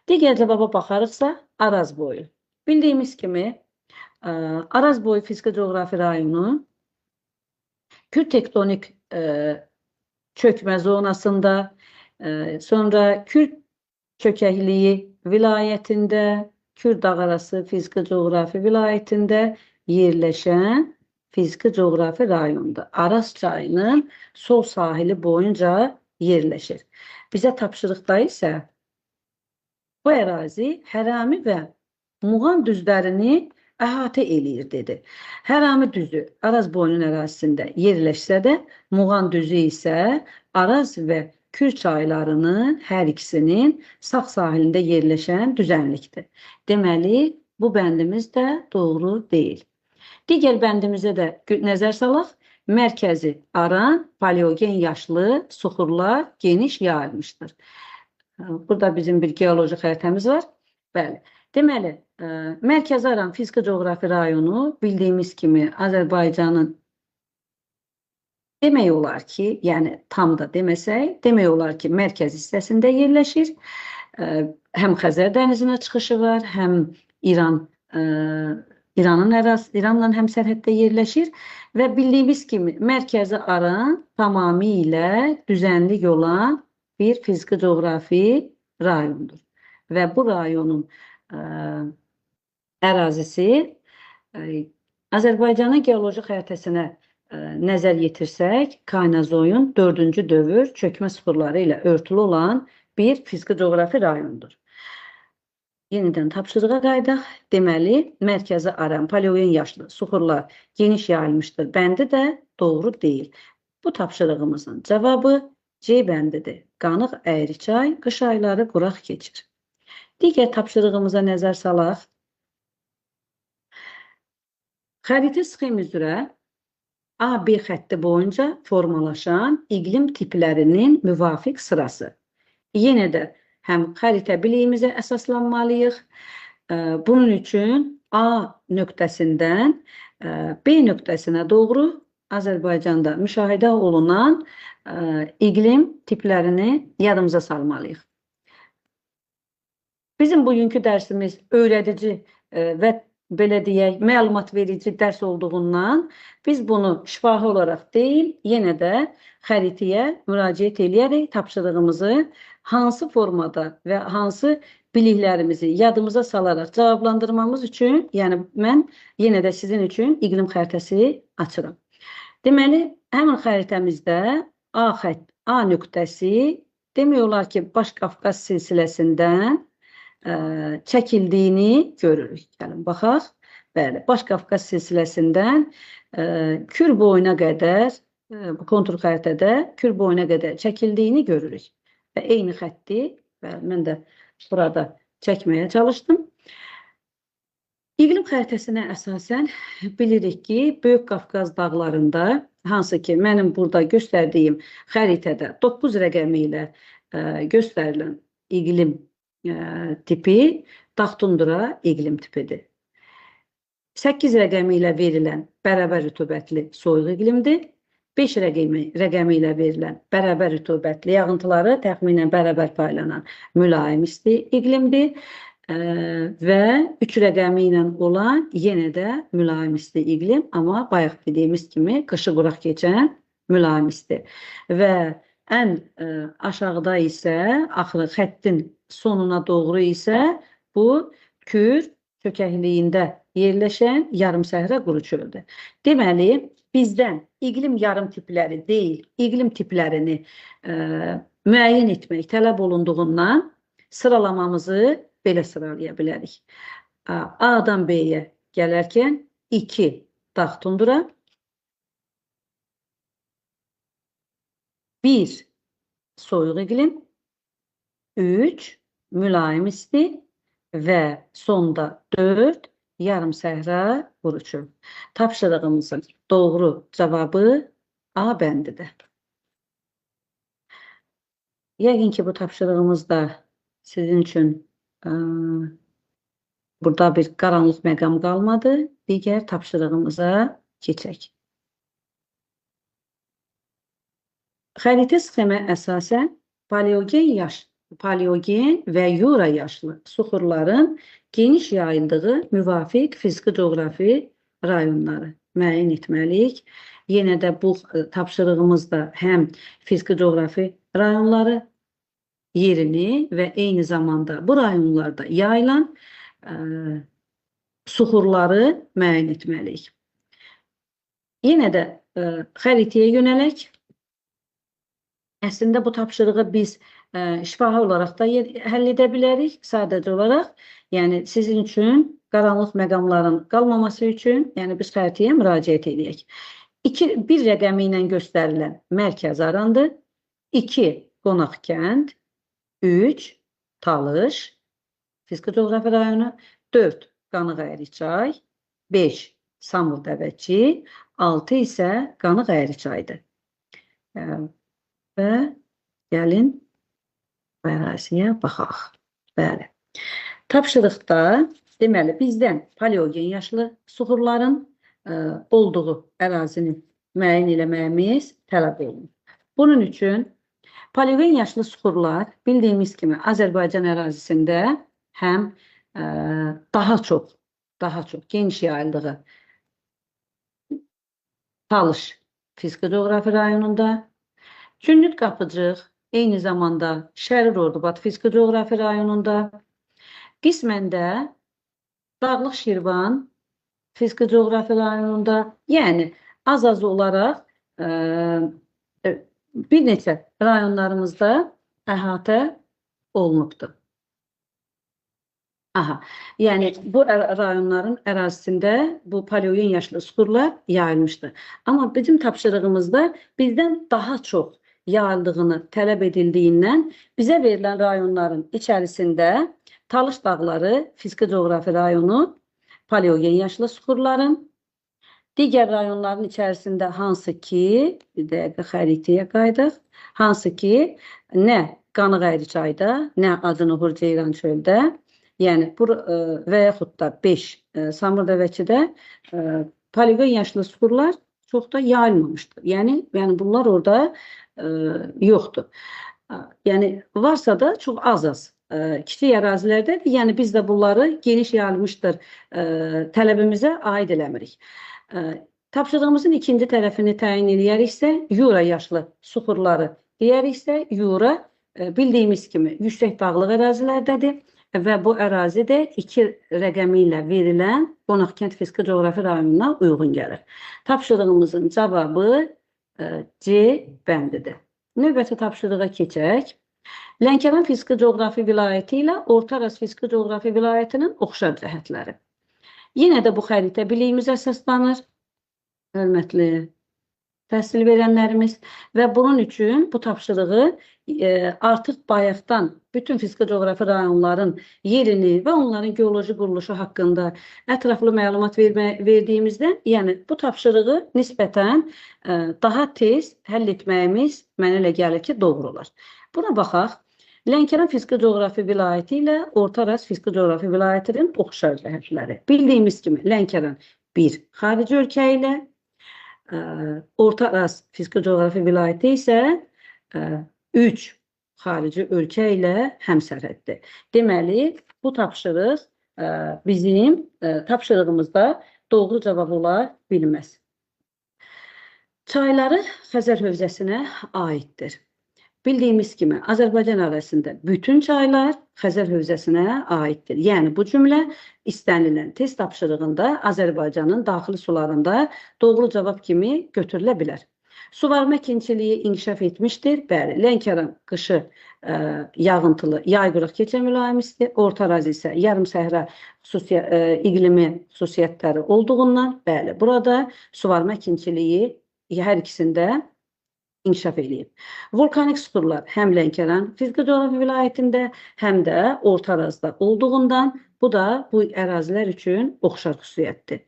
Digər cavaba baxarıqsa, Araz boyu. Bildiyimiz kimi, Araz boyu fiziki coğrafi rayonu Kür tektonik çökmə zonasında, sonra Kür çökəkliyi vilayətində, Kür dağarası fiziki coğrafi vilayətində yerləşən fiziki coğrafi rayondur. Araz çayının sol sahili boyunca yerləşir. Bizə tapşırıqda isə bu ərazi Hərami və Muğan düzlərini əhatə eləyir, dedi. Hərami düzü Araz boyunun ərazisində yerləşsə də, Muğan düzü isə Araz və Kür çaylarının hər ikisinin sağ sahilində yerləşən düzənlikdir. Deməli, bu bəndimiz də doğru deyil. Digər bəndimizə də nəzər salaq. Mərkəzi aran, paleogen yaşlı suxurlar geniş yayılmışdır. Burada bizim bir geoloji xəritəmiz var. Bəli. Deməli, Mərkəzi aran fiziki coğrafi rayonu bildiyimiz kimi Azərbaycanın demək olar ki, yəni tam da deməsək, demək olar ki, mərkəz hissəsində yerləşir. Həm Xəzər dənizinə çıxışı var, həm İranla həm sərhəddə yerləşir və bildiyimiz kimi mərkəzi aran tamamilə düzənlik olan bir fiziki coğrafi rayondur. Və bu rayonun ərazisi Azərbaycanın geoloji xəritəsinə nəzər yetirsək, Kaynazoyun 4-cü dövr çökmə suxurları ilə örtülü olan bir fiziki coğrafi rayondur. Yenidən tapşırığa qaydaq. Deməli, mərkəzi aran, paleogen yaşlı suxurlar geniş yayılmışdır. Bəndi də doğru deyil. Bu tapşırığımızın cavabı C bəndidir. Qanıq Əyriçay qış ayları quraq keçir. Digər tapşırığımıza nəzər salaq. Xəritə sxemi üzrə AB xətti boyunca formalaşan iqlim tiplərinin müvafiq sırası. Yenə də həm xəritə biliyimizə əsaslanmalıyıq. Bunun üçün A nöqtəsindən B nöqtəsinə doğru Azərbaycanda müşahidə olunan iqlim tiplərini yadımıza salmalıyıq. Bizim bugünkü dərsimiz öyrədici və belə deyək, məlumat verici dərs olduğundan biz bunu şifahi olaraq deyil, yenə də xəritəyə müraciət edərək tapşırığımızı hansı formada və hansı biliklərimizi yadımıza salaraq cavablandırmamız üçün, yəni mən yenə də sizin üçün iqlim xəritəsi açıram. Deməli, həmin xəritəmizdə A nöqtəsi demək olar ki, Baş-Qafqaz silsiləsindən çəkildiyini görürük. Gəlin, baxaq. Bəli, Baş-Qafqaz silsiləsindən Kür boyuna qədər, bu kontur xəritədə Kür boyuna qədər çəkildiyini görürük. Və eyni xətti, mən də burada çəkməyə çalışdım. İqlim xəritəsinə əsasən bilirik ki, Böyük Qafqaz dağlarında, hansı ki, mənim burada göstərdiyim xəritədə 9 rəqəmi ilə göstərilən iqlim tipi dağ-tundra iqlim tipidir. 8 rəqəmi ilə verilən bərabər rütubətli soyuq iqlimdir. 5 rəqəmi ilə verilən bərabər rütubətli yağıntıları təxminən bərabər paylanan mülayim isti iqlimdir. Və 3 rəqəmi ilə olan yenə də mülayim isti iqlim, amma bayaq dediyimiz kimi qışı quraq keçən mülayim isti. Və ən aşağıda isə axırı xəttin sonuna doğru isə bu Kür çökəkliyində yerləşən yarımsəhra quru çöldür. Deməli, bizdən iqlim yarım tipləri deyil, iqlim tiplərini müəyyən etmək tələb olunduğundan sıralamamızı belə sıralaya bilərik. A-dan B-yə gələrkən 2 dağ tundura, 1 soyuq iqlim, 3 mülayim isti və sonda 4 yarım səhra quru çöl. Tapşırığımızın doğru cavabı A bəndidir. Yəqin ki, bu tapşırığımız da sizin üçün burada bir qaranlıq məqam qalmadı. Digər tapşırığımıza keçək. Xəritə sxemə əsasən paleogen və Yura yaşlı suxurların geniş yayıldığı müvafiq fiziki-coğrafi rayonları müəyyən etməliyik. Yenə də bu tapşırığımızda həm fiziki-coğrafi rayonları yerini və eyni zamanda bu rayonlarda yayılan suxurları müəyyən etməliyik. Yenə də xəritəyə yönələk. Əslində bu tapşırığı biz şifahi olaraq da həll edə bilərik, sadəcə olaraq. Yəni sizin üçün qaranlıq məqamların qalmaması üçün, yəni biz xəritəyə müraciət edək. Bir rəqəmi ilə göstərilən mərkəz arandır. 2 qonaq kənd, 3 Talış, fiziki-coğrafi rayonu, 4 Qanıq-Əyriçay, 5 Samur Dəvəçi, 6 isə Qanıq-Əyriçaydır. Və gəlin əraziyə baxaq. Bəli. Tapşırıqda deməli bizdən paleogen yaşlı suxurların olduğu ərazini müəyyən eləməyimiz tələb olunur. Bunun üçün paleogen yaşlı suxurlar bildiyimiz kimi Azərbaycan ərazisində həm daha çox geniş yayıldığı Talış fiziki-coğrafi rayonunda, Günnüt Qapıcıq, eyni zamanda Şərir Ordubad fiziki-coğrafi rayonunda, qismən də Dağlıq Şirvan fiziki-coğrafi rayonunda, yəni az olaraq bir neçə rayonlarımızda əhatə olunubdur. Yəni bu rayonların ərazisində bu paleogen yaşlı suxurlar yayılmışdır. Amma bizim tapşırığımızda bizdən daha çox yayıldığını tələb edildiyindən bizə verilən rayonların içərisində Talış dağları fiziki-coğrafi rayonu paleogen yaşlı suxurların, digər rayonların içərisində hansı ki, bir dəqiqə xəritəyə qaydıq, hansı ki, nə Qanıq-Əyriçayda, nə Acı-Nuhur Ceyran çöldə, yəni və yaxud da 5 Samur Dəvəçidə paleogen yaşlı suxurlar çox da yayılmamışdır. Yəni bunlar orada yoxdur. Yəni varsa da çox az kiçik ərazilərdədir. Yəni biz də bunları geniş yayılmışdır tələbimizə aid eləmirik. Tapşırığımızın ikinci tərəfini təyin edəriksə, Yura yaşlı suxurları deyəriksə, Yura bildiyimiz kimi yüksək dağlıq ərazilərdədir. Və bu ərazi də 2 rəqəmi ilə verilən Qonaqkənd fiziki-coğrafi rayonuna uyğun gəlir. Tapşırığımızın cavabı C bəndidir. Növbəti tapşırığa keçək. Lənkəran fiziki-coğrafi vilayəti ilə Orta Araz fiziki-coğrafi vilayətinin oxşar cəhətləri. Yenə də bu xəritə biliyimizə əsaslanır, hörmətli təhsil verənlərimiz və bunun üçün bu tapşırığı artıq bayaqdan bütün fiziki-coğrafi rayonların yerini və onların geoloji quruluşu haqqında ətraflı məlumat verdiyimizdən, yəni bu tapşırığı nisbətən daha tez həll etməyimiz mənə elə gəlir ki, doğru olar. Buna baxaq. Lənkəran fiziki-coğrafi vilayəti ilə Orta Araz fiziki-coğrafi vilayətinin oxşar cəhətləri. Bildiyimiz kimi Lənkəran bir xarici ölkə ilə, Orta Araz fiziki-coğrafi vilayəti isə 3 xarici ölkə ilə həmsərhəddir. Deməli, bu tapşırıq bizim tapşırığımızda doğru cavab ola bilməz. Çayları Xəzər hövzəsinə aiddir. Bildiyimiz kimi Azərbaycan ərazisində bütün çaylar Xəzər hövzəsinə aiddir. Yəni bu cümlə istənilən test tapşırığında Azərbaycanın daxili sularında doğru cavab kimi götürülə bilər. Suvarma əkinçiliyi inkişaf etmişdir. Bəli, Lənkəran qışı yağıntılı, yay quraq keçən mülayimisidir. Orta ərazi isə yarım səhra iqlimi xüsusiyyətləri olduğundan, bəli, burada suvarma əkinçiliyi hər ikisində inkişaf edib. Vulkanik süxurlar həm Lənkəran fiziki coğrafi vilayətində, həm də orta ərazidə olduğundan, bu da bu ərazilər üçün oxşar xüsusiyyətdir.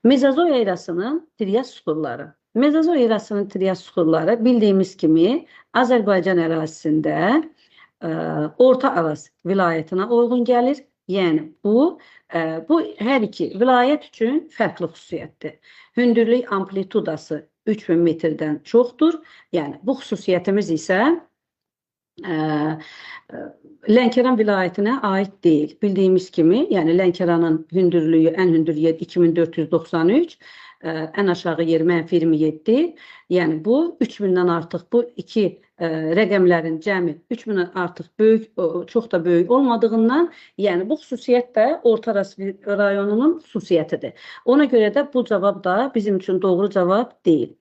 Mezozoy erasının trias süxurları. Mezozoy erasının trias süxurları bildiyimiz kimi Azərbaycan ərazisində orta əraz vilayətinə uyğun gəlir. Yəni bu hər iki vilayət üçün fərqli xüsusiyyətdir. Hündürlük amplitudası 3000 metrdən çoxdur. Yəni bu xüsusiyyətimiz isə Lənkəran vilayətinə aid deyil. Bildiyimiz kimi, yəni Lənkəranın hündürlüyü, ən hündür yer 2493, ən aşağı yer -27. Yəni bu 3000-dən artıq bu iki rəqəmlərin cəmi 3000-dən artıq böyük, çox da böyük olmadığından, yəni bu xüsusiyyət də Orta Araz rayonunun xüsusiyyətidir. Ona görə də bu cavab da bizim üçün doğru cavab deyil.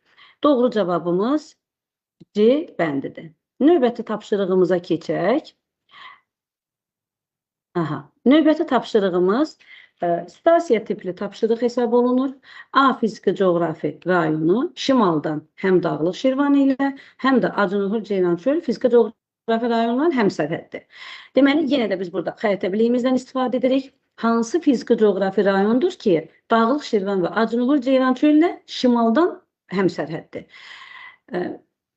Doğru cavabımız C bəndidir. Növbəti tapşırığımıza keçək. Növbəti tapşırığımız stasiya tipli tapşırıq hesab olunur. A fiziki coğrafi rayonu şimaldan həm Dağlıq Şirvan ilə, həm də Acınöhür Ceylançöl fiziki coğrafi rayonundan həmsərhəddir. Deməli, yenə də biz burada xəritə biliyimizdən istifadə edirik. Hansı fiziki coğrafi rayondur ki, Dağlıq Şirvan və Acınöhür Ceylançöl ilə şimaldan həmsərhəddir?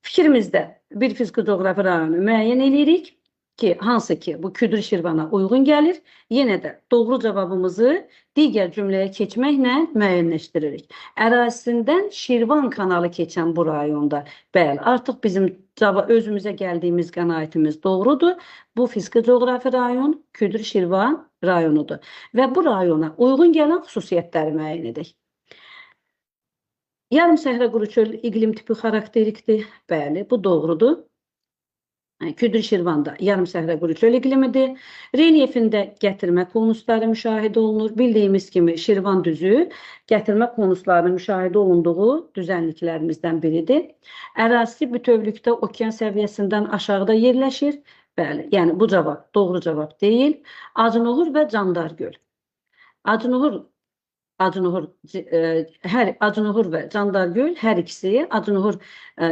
Fikrimizdə bir fiziki coğrafi rayonu müəyyən edirik ki, hansı ki bu Küdür Şirvana uyğun gəlir. Yenə də doğru cavabımızı digər cümləyə keçməklə müəyyənləşdiririk. Ərazisindən Şirvan kanalı keçən bu rayonda, bəli, artıq bizim özümüzə gəldiyimiz qənaətimiz doğrudur. Bu fiziki coğrafi rayon Küdür Şirvan rayonudur. Və bu rayona uyğun gələn xüsusiyyətləri müəyyən edirik. Yarım səhra quruçöl iqlim tipi xarakterikdir. Bəli, bu doğrudur. Küdür Şirvanda yarım səhra quruçöl iqlimidir. Relyefində gətirmə konusları müşahidə olunur. Bildiyimiz kimi Şirvan düzü gətirmə konuslarının müşahidə olunduğu düzənliklərimizdən biridir. Ərazisi bütövlükdə okean səviyyəsindən aşağıda yerləşir. Bəli, yəni bu cavab doğru cavab deyil. Acınöhür və Candargöl. Acınöhür və Candargöl hər ikisi Acınöhür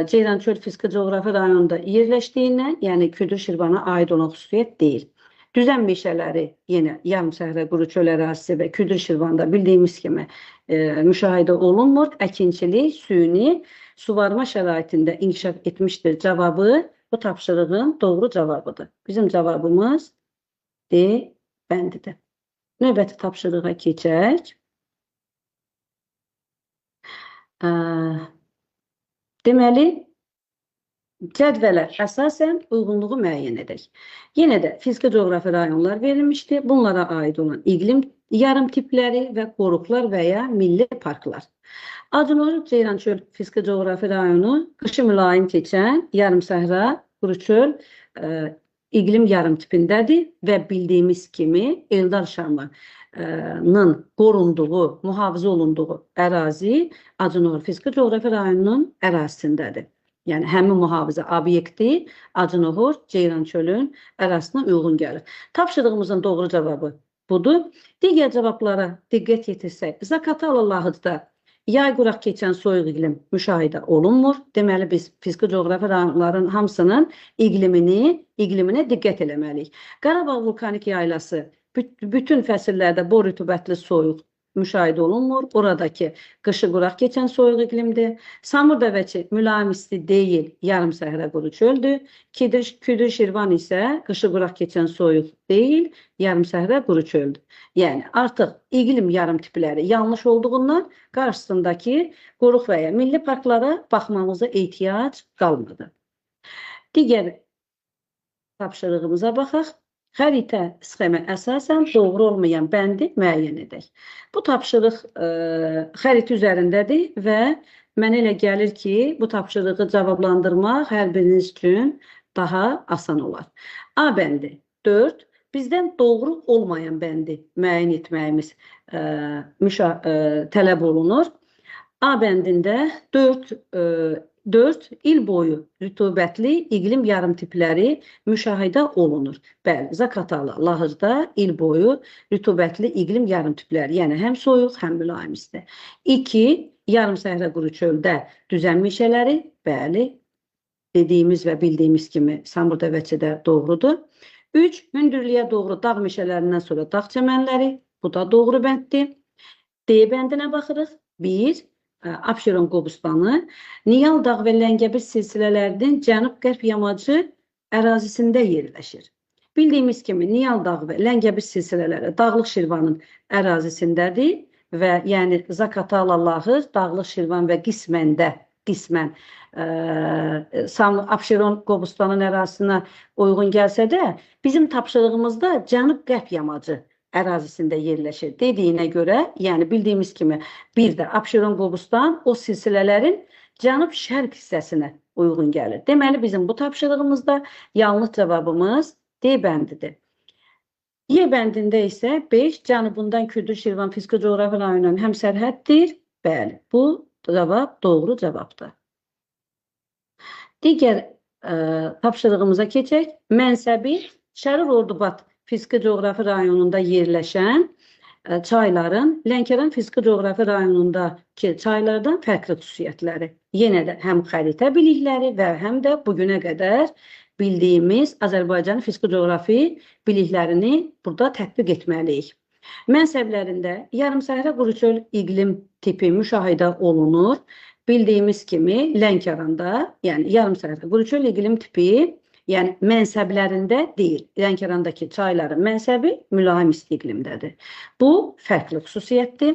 Ceylançöl fiziki coğrafi rayonunda yerləşdiyindən, yəni Küdür Şirvana aid olan xüsusiyyət deyil. Düzən meşələri yenə yarım səhra quruçöl ərazisi və Küdür Şirvanda bildiyimiz kimi müşahidə olunmur. Əkinçilik, süni, suvarma şəraitində inkişaf etmişdir cavabı bu tapşırığın doğru cavabıdır. Bizim cavabımız D bəndidir. Növbəti tapşırığa keçək. Deməli, cədvələ əsasən uyğunluğu müəyyən edək. Yenə də fiziki coğrafi rayonlar verilmişdir. Bunlara aid olan iqlim yarım tipləri və qoruqlar və ya milli parklar. Acınöhür Ceylançöl fiziki coğrafi rayonu qışı mülayim keçən yarım səhra quruçöl iqlim yarım tipindədir və bildiyimiz kimi Eldar Şarmanın qorunduğu, mühafizə olunduğu ərazi Acınöhür fiziki coğrafi rayonunun ərazisindədir. Yəni həmin mühafizə obyekti Acınöhür Ceylançölün ərazisinə uyğun gəlir. Tapşırığımızın doğru cavabı budur. Digər cavablara diqqət yetirsək, Zaqatala Lahıcda yay quraq keçən soyuq iqlim müşahidə olunmur. Deməli, biz fiziki coğrafi rayonların hamısının iqliminə diqqət eləməliyik. Qarabağ vulkanik yaylası bütün fəsillərdə bor rütubətli soyuq müşahidə olunmur. Oradakı qışı quraq keçən soyuq iqlimdir. Samur dəvəçi mülayim isti deyil, yarım səhra quruçöldür. Küdür Şirvan isə qışı quraq keçən soyuq deyil, yarım səhra quruçöldür. Yəni artıq iqlim yarım tipləri yanlış olduğundan qarşısındakı qoruq və ya milli parklara baxmamıza ehtiyac qalmadı. Digər tapşırığımıza baxaq. Xəritə sxemə əsasən doğru olmayan bəndi müəyyən edək. Bu tapşırıq xəritə üzərindədir və mənə elə gəlir ki, bu tapşırığı cavablandırmaq hər biriniz üçün daha asan olar. A bəndi 4. Bizdən doğru olmayan bəndi müəyyən etməyimiz tələb olunur. A bəndində 4 il boyu rütubətli iqlim yarımtipləri müşahidə olunur. Bəli, Zaqatala, Lahıcda il boyu rütubətli iqlim yarımtipləri, yəni həm soyuq, həm mülayim isti. 2. Yarım səhra quru çöldə düzən meşələri, bəli, dediyimiz və bildiyimiz kimi Samurda Vəçədə doğrudur. 3. Hündürlüyə doğru dağ meşələrindən sonra dağ çəmənləri, bu da doğru bənddir. D bəndinə baxırıq. 1. Abşeron Qobustanı, Niyal dağ və Ləngəbir silsilələrinin cənub-qərb yamacı ərazisində yerləşir. Bildiyimiz kimi Niyal dağ və Ləngəbir silsilələri Dağlıq Şirvanın ərazisindədir və yəni Zaqatala, Lahıc, Dağlıq Şirvan və qismən Abşeron Qobustanın ərazisinə uyğun gəlsə də, bizim tapşırığımızda cənub-qərb yamacı ərazisində yerləşir dediyinə görə, yəni bildiyimiz kimi bir də Abşeron Qobustan o silsilələrin cənub-şərq hissəsinə uyğun gəlir. Deməli, bizim bu tapşırığımızda yanlış cavabımız D bəndidir. Y bəndində isə 5 cənubundan Kürdü Şirvan fiziki coğrafi rayonunun həmsərhəddir. Bəli, bu cavab doğru cavabdır. Digər tapşırığımıza keçək. Mənsəbi Şərur Ordubad fiziki coğrafi rayonunda yerləşən çayların Lənkəran fiziki coğrafi rayonundakı çaylardan fərqli xüsusiyyətləri. Yenə də həm xəritə bilikləri və həm də bugünə qədər bildiyimiz Azərbaycanın fiziki coğrafi biliklərini burada tətbiq etməliyik. Mənsəblərində yarım səhra quru çöl iqlim tipi müşahidə olunur. Bildiyimiz kimi Lənkəranda, yəni yarım səhra quru çöl iqlim tipi, yəni mənsəblərində deyil. Lənkərandakı çayların mənsəbi mülayim isti iqlimdədir. Bu fərqli xüsusiyyətdir.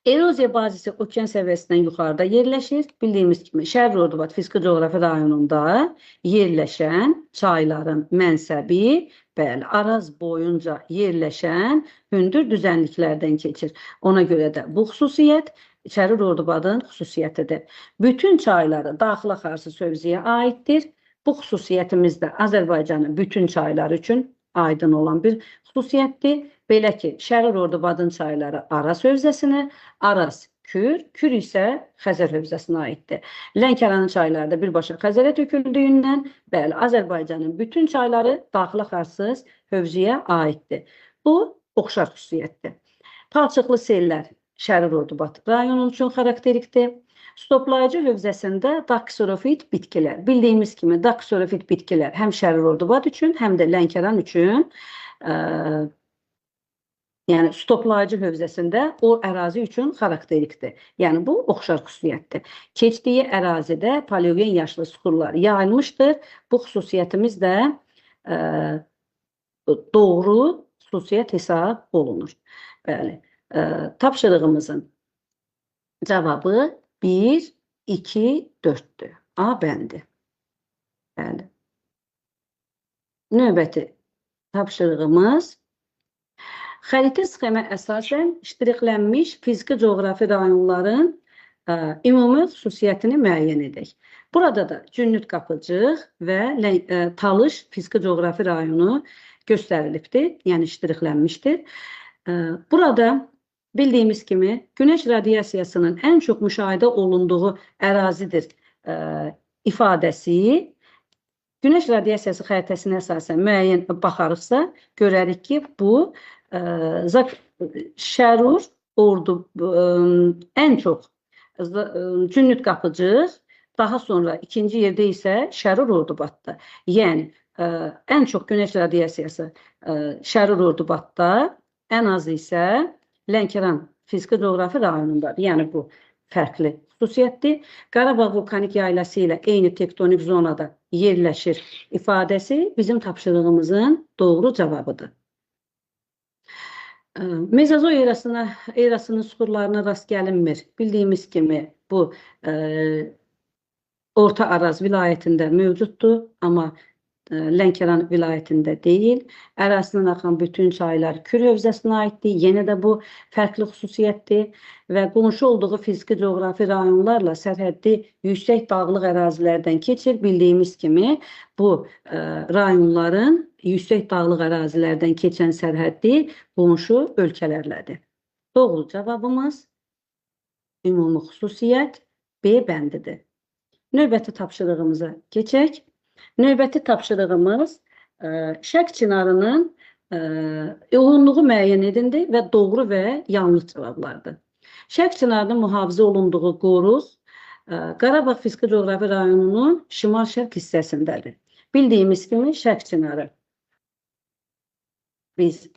Eroziya bazisi okean səviyyəsindən yuxarıda yerləşir. Bildiyimiz kimi Şərur Ordubad fiziki coğrafi rayonunda yerləşən çayların mənsəbi, bəli, Araz boyunca yerləşən hündür düzənliklərdən keçir. Ona görə də bu xüsusiyyət Şərur Ordubadın xüsusiyyətidir. Bütün çayları daxil axarsı sövzəyə aiddir. Bu xüsusiyyətimiz də Azərbaycanın bütün çayları üçün aydın olan bir xüsusiyyətdir. Belə ki, Şərur Ordubadın çayları Araz hövzəsinə, Araz Kür, Kür isə Xəzər hövzəsinə aiddir. Lənkəranın çayları da birbaşa Xəzərə töküldüyündən, bəli, Azərbaycanın bütün çayları daxil axarsız hövzəyə aiddir. Bu, oxşar xüsusiyyətdir. Palçıqlı sellər Şərur Ordubad rayonu üçün xarakterikdir. Stoplayıcı hövzəsində daksorofit bitkilər. Bildiyimiz kimi daksorofit bitkilər həm Şərur Ordubad üçün, həm də Lənkəran üçün yəni stoplayıcı hövzəsində o ərazi üçün xarakterikdir. Yəni bu oxşar xüsusiyyətdir. Keçdiyi ərazidə paleogen yaşlı süxurlar yayılmışdır. Bu xüsusiyyətimiz də doğru xüsusiyyət hesab olunur. Bəli. Tapşırığımızın cavabı 1, 2, 4'dür. A bəndi. Bəli. Növbəti tapşırığımız xəritə sxemə əsasən iştiriklənmiş fiziki coğrafi rayonların ümumi xüsusiyyətini müəyyən edək. Burada da Cünnüt Qapıcıq və Talış fiziki coğrafi rayonu göstərilibdir, yəni iştiriklənmişdir. Burada bildiyimiz kimi günəş radiasiyasının ən çox müşahidə olunduğu ərazidir ifadəsi günəş radiasiyası xəritəsinə əsasən müəyyən baxarıqsa görərik ki, bu Şərur ən çox Cünnüt Qapıcıq, daha sonra ikinci yerdə isə Şərur Ordubadda. Yəni ən çox günəş radiasiyası Şərur Ordubadda, ən azı isə Lənkəran fiziki coğrafi rayonundadır. Yəni bu fərqli xüsusiyyətdir. Qarabağ vulkanik yaylası ilə eyni tektonik zonada yerləşir ifadəsi bizim tapşırığımızın doğru cavabıdır. Mezozoy erasının süxurlarına rast gəlinmir. Bildiyimiz kimi bu Orta Araz vilayətində mövcuddur, amma Lənkəran vilayətində deyil. Ərazisindən axan bütün çaylar Kür hövzəsinə aiddir. Yenə də bu fərqli xüsusiyyətdir və qonşu olduğu fiziki coğrafi rayonlarla sərhəddi yüksək dağlıq ərazilərdən keçir. Bildiyimiz kimi bu rayonların yüksək dağlıq ərazilərdən keçən sərhəddi qonşu ölkələrlədir. Doğru cavabımız ümumi xüsusiyyət B bəndidir. Növbəti tapşırığımıza keçək. Növbəti tapşırığımız şərq çinarının yoğunluğu müəyyən edildi və doğru və yanlış cavablardır. Şərq çinarının mühafizə olunduğu qoruq Qarabağ fiziki coğrafi rayonunun şimal-şərq hissəsindədir. Bildiyimiz kimi şərq çinarı biz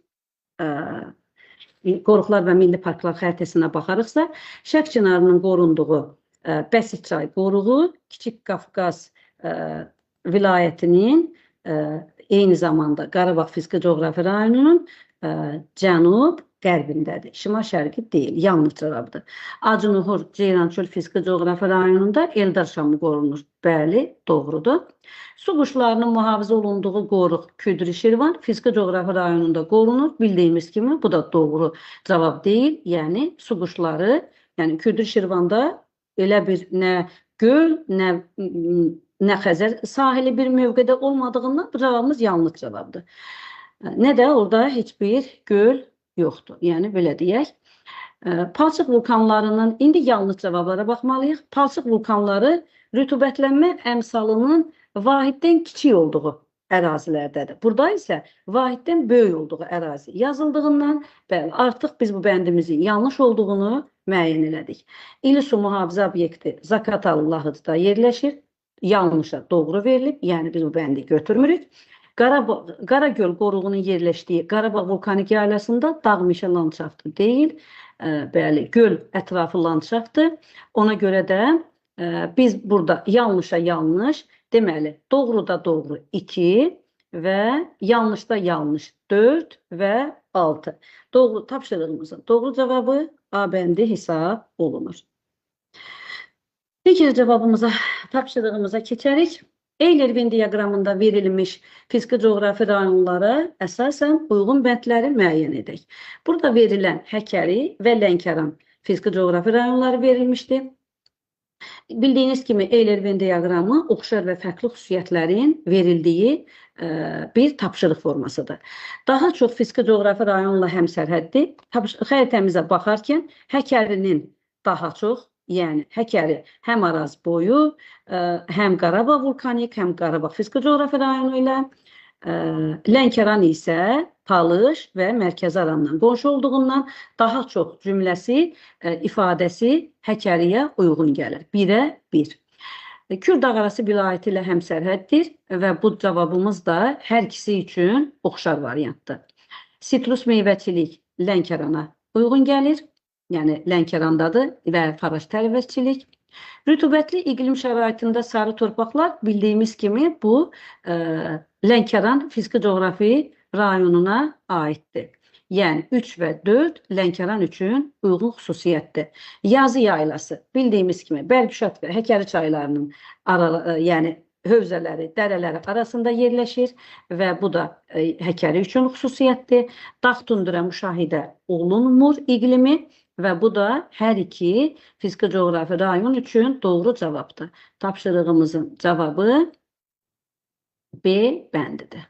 qoruqlar və milli parklar xəritəsinə baxarıqsa, şərq çinarının qorunduğu Bəsitçay qoruğu Kiçik Qafqaz vilayətinin eyni zamanda Qarabağ fiziki coğrafi rayonunun cənub-qərbindədir. Şimal-şərqi deyil, yanlış cavabdır. Acınuhur Ceyrançöl fiziki coğrafi rayonunda Eldar Şamı qorunur. Bəli, doğrudur. Su quşlarının mühafizə olunduğu qoruq Küdri-Şirvan fiziki coğrafi rayonunda qorunur. Bildiyimiz kimi bu da doğru cavab deyil. Yəni su quşları, yəni Küdri-Şirvanda elə bir nə göl, nə Xəzər sahili bir mövqedə olmadığından bu cavabımız yanlış cavabdır. Nə də orada heç bir göl yoxdur. Yəni belə deyək. Palçıq vulkanlarının, indi yanlış cavablara baxmalıyıq. Palçıq vulkanları rütubətlənmə əmsalının vahiddən kiçik olduğu ərazilərdədir. Burada isə vahiddən böyük olduğu ərazi yazıldığından, bəli, artıq biz bu bəndimizin yanlış olduğunu müəyyən elədik. İlisu mühafizə obyekti Zaqatala Lahıcda yerləşir. Yanlışa doğru verilib, yəni biz bu bəndi götürmürük. Qaragöl qoruğunun yerləşdiyi Qarabağ vulkanik yaylasında dağ-meşə landşaftı deyil, bəli, göl ətrafı landşaftdır. Ona görə də biz burada yanlışa yanlış, deməli, doğru da doğru 2 və yanlışda yanlış 4 və 6. Doğru tapşırığımızın doğru cavabı A bəndi hesab olunur. Digər cavabımıza, tapşırığımıza keçərik. Eyler-Venn diaqramında verilmiş fiziki coğrafi rayonlara əsasən uyğun bəndləri müəyyən edək. Burada verilən Həkəri və Lənkəran fiziki coğrafi rayonları verilmişdir. Bildiyiniz kimi Eyler-Venn diaqramı oxşar və fərqli xüsusiyyətlərin verildiyi bir tapşırıq formasıdır. Daha çox fiziki coğrafi rayonla həmsərhəddi. Xəritəmizə baxarkən Həkərinin daha çox, yəni Həkəri həm Araz boyu, həm Qarabağ vulkanik, həm Qarabağ fiziki coğrafi rayonu ilə, Lənkəran isə Talış və Mərkəzi arandan qonşu olduğundan daha çox cümləsi, ifadəsi Həkəriyə uyğun gəlir. 1-ə 1. Kürdağarası vilayəti ilə həmsərhəddir və bu cavabımız da hər ikisi üçün oxşar variantdır. Sitrus meyvəçilik Lənkərana uyğun gəlir. Yəni Lənkərandadır və faraş tərəvəzçilik. Rütubətli iqlim şəraitində sarı torpaqlar bildiyimiz kimi bu Lənkəran fiziki coğrafi rayonuna aiddir. Yəni 3 və 4 Lənkəran üçün uyğun xüsusiyyətdir. Yazı yaylası bildiyimiz kimi Bərgüşat və Həkəri çaylarının yəni hövzələri, dərələri arasında yerləşir və bu da Həkəri üçün xüsusiyyətdir. Dağ tundra müşahidə olunmur iqlimi və bu da hər iki fiziki coğrafi rayon üçün doğru cavabdır. Tapşırığımızın cavabı B bəndidir.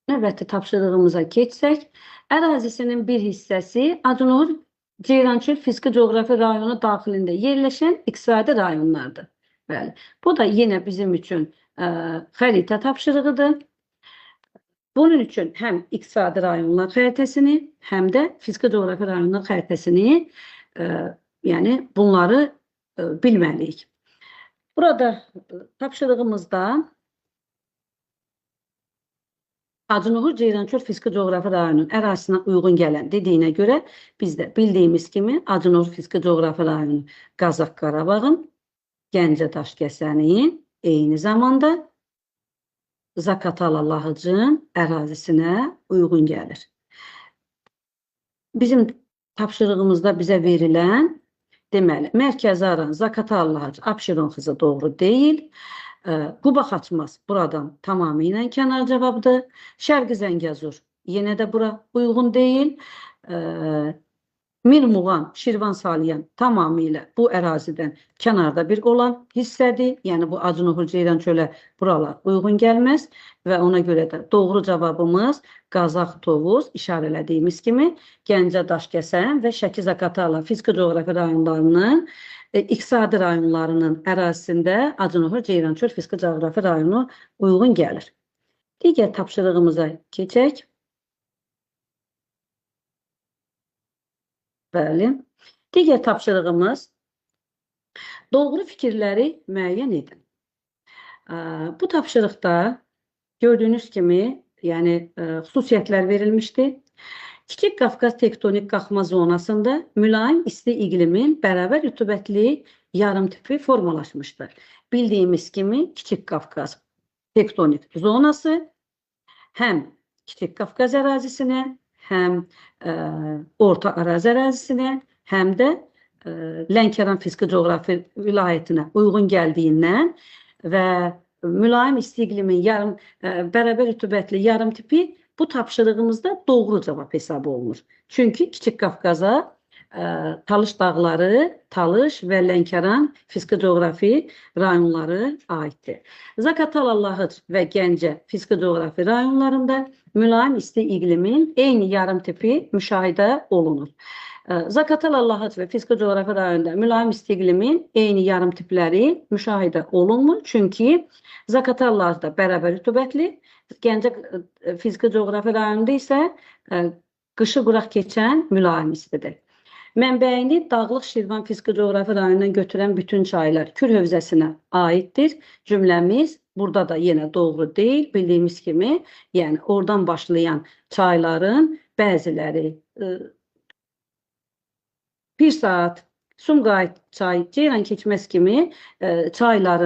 Növbəti tapşırığımıza keçsək, ərazisinin bir hissəsi Acınuhur Ceyrançöl fiziki coğrafi rayonu daxilində yerləşən iqtisadi rayonlardır. Bəli. Bu da yenə bizim üçün xəritə tapşırığıdır. Bunun üçün həm iqtisadi rayonlar xəritəsini, həm də fiziki coğrafi rayonlar xəritəsini, yəni bunları bilməliyik. Burada tapşırığımızda Acınuhur Ceyrançöl fiziki coğrafi rayonunun ərazisinə uyğun gələn dediyinə görə biz də bildiyimiz kimi Acınuhur fiziki coğrafi rayonu Qazaq Qarabağın, Gəncə Daşkəsənin, eyni zamanda Zaqatala Lahıcın ərazisinə uyğun gəlir. Bizim tapşırığımızda bizə verilən, deməli, Mərkəzi Aran, Zaqatala Lahıcı, Abşeron xızı doğru deyil. Quba Xaçmaz buradan tamamilə kənar cavabdır. Şərqi Zəngəzur yenə də bura uyğun deyil. Mir Muğan, Şirvan Salyan tamamilə bu ərazidən kənarda bir olan hissədir. Yəni bu Acınoğul, Ceyran çölə buralar uyğun gəlməz və ona görə də doğru cavabımız Qazax, Tovuz işarələdiyimiz kimi Gəncə, Daşkəsən və Şəki-Zaqatala fiziki coğrafi rayonlarının iqtisadi rayonlarının ərazisində Acınoğul, Ceyran çöl fiziki coğrafi rayonu uyğun gəlir. Digər tapşırığımıza keçək. Bəli. Digər tapşırığımız doğru fikirləri müəyyən edin. Bu tapşırıqda gördüyünüz kimi, yəni xüsusiyyətlər verilmişdir. Kiçik Qafqaz tektonik qalxma zonasında mülayim isti iqlimin bərabər rütubətli yarımtipi formalaşmışdır. Bildiyimiz kimi Kiçik Qafqaz tektonik zonası həm Kiçik Qafqaz ərazisinə, həm Orta Araz ərazisinə, həm də Lənkəran fiziki coğrafi vilayətinə uyğun gəldiyindən və mülayim isti iqlimin bərabər rütubətli yarım tipi bu tapşırığımızda doğru cavab hesab olunur. Çünki Kiçik Qafqaza Talış dağları, Talış və Lənkəran fiziki coğrafi rayonları aiddir. Zaqatala, Lahıc və Gəncə fiziki coğrafi rayonlarında mülayim isti iqlimin eyni yarım tipi müşahidə olunur. Zaqatala, Lahıc və fiziki coğrafi rayonunda mülayim isti iqlimin eyni yarım tipləri müşahidə olunmur. Çünki Zaqatalalarda bərabər rütubətli, Gəncə fiziki coğrafi rayonunda isə qışı quraq keçən mülayim istidir. Mənbəyini Dağlıq Şirvan fiziki coğrafi rayonundan götürən bütün çaylar Kür hövzəsinə aiddir. Cümləmiz burada da yenə doğru deyil. Bildiyimiz kimi, yəni oradan başlayan çayların bəziləri Bir Saat, Sumqayıt çay, Ceyran keçməz kimi çaylar,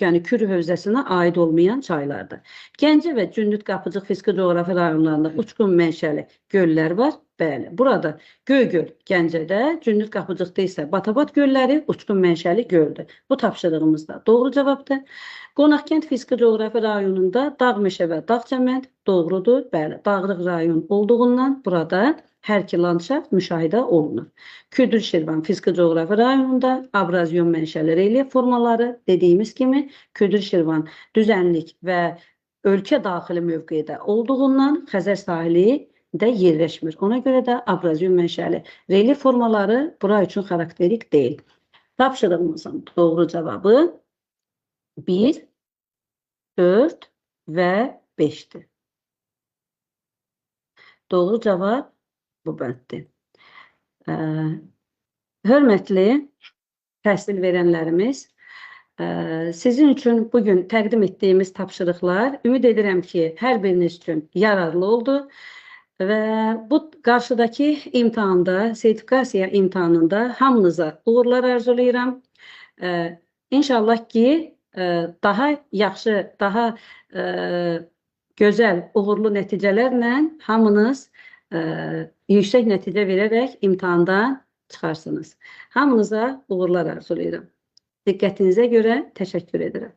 yəni Kür hövzəsinə aid olmayan çaylardır. Gəncə və Gündüz Qapıcıq fiziki coğrafi rayonlarında uçqun mənşəli göllər var. Bəli, burada Göygöl Gəncədə, Gündüz Qapıcıqda isə Batabat gölləri uçqun mənşəli göldür. Bu tapşırığımızda doğru cavabdır. Qonaqkənd fiziki coğrafi rayonunda dağ meşə və dağ çəmənd doğrudur. Bəli, dağlıq rayon olduğundan burada hər iki landşaft müşahidə olunur. Kürdür Şirvan fiziki coğrafi rayonunda abrazyon mənşəli relyef formaları dediyimiz kimi Kürdür Şirvan düzənlik və ölkə daxili mövqedə olduğundan Xəzər sahili də yerləşmir. Ona görə də abrazyon mənşəli relyef formaları bura üçün xarakterik deyil. Tapşırığımızın doğru cavabı 1, 4 və 5'dir. Doğru cavab bu bənddir. Hörmətli təhsil verənlərimiz, sizin üçün bugün təqdim etdiyimiz tapşırıqlar ümid edirəm ki, hər biriniz üçün yararlı oldu. Və bu qarşıdakı imtahanda, sertifikasiya imtahanında hamınıza uğurlar arzulayıram. İnşallah ki, daha yaxşı, daha gözəl, uğurlu nəticələrlə hamınız yüksək nəticə verərək imtahandan çıxarsınız. Hamınıza uğurlar arzulayıram. Diqqətinizə görə təşəkkür edirəm.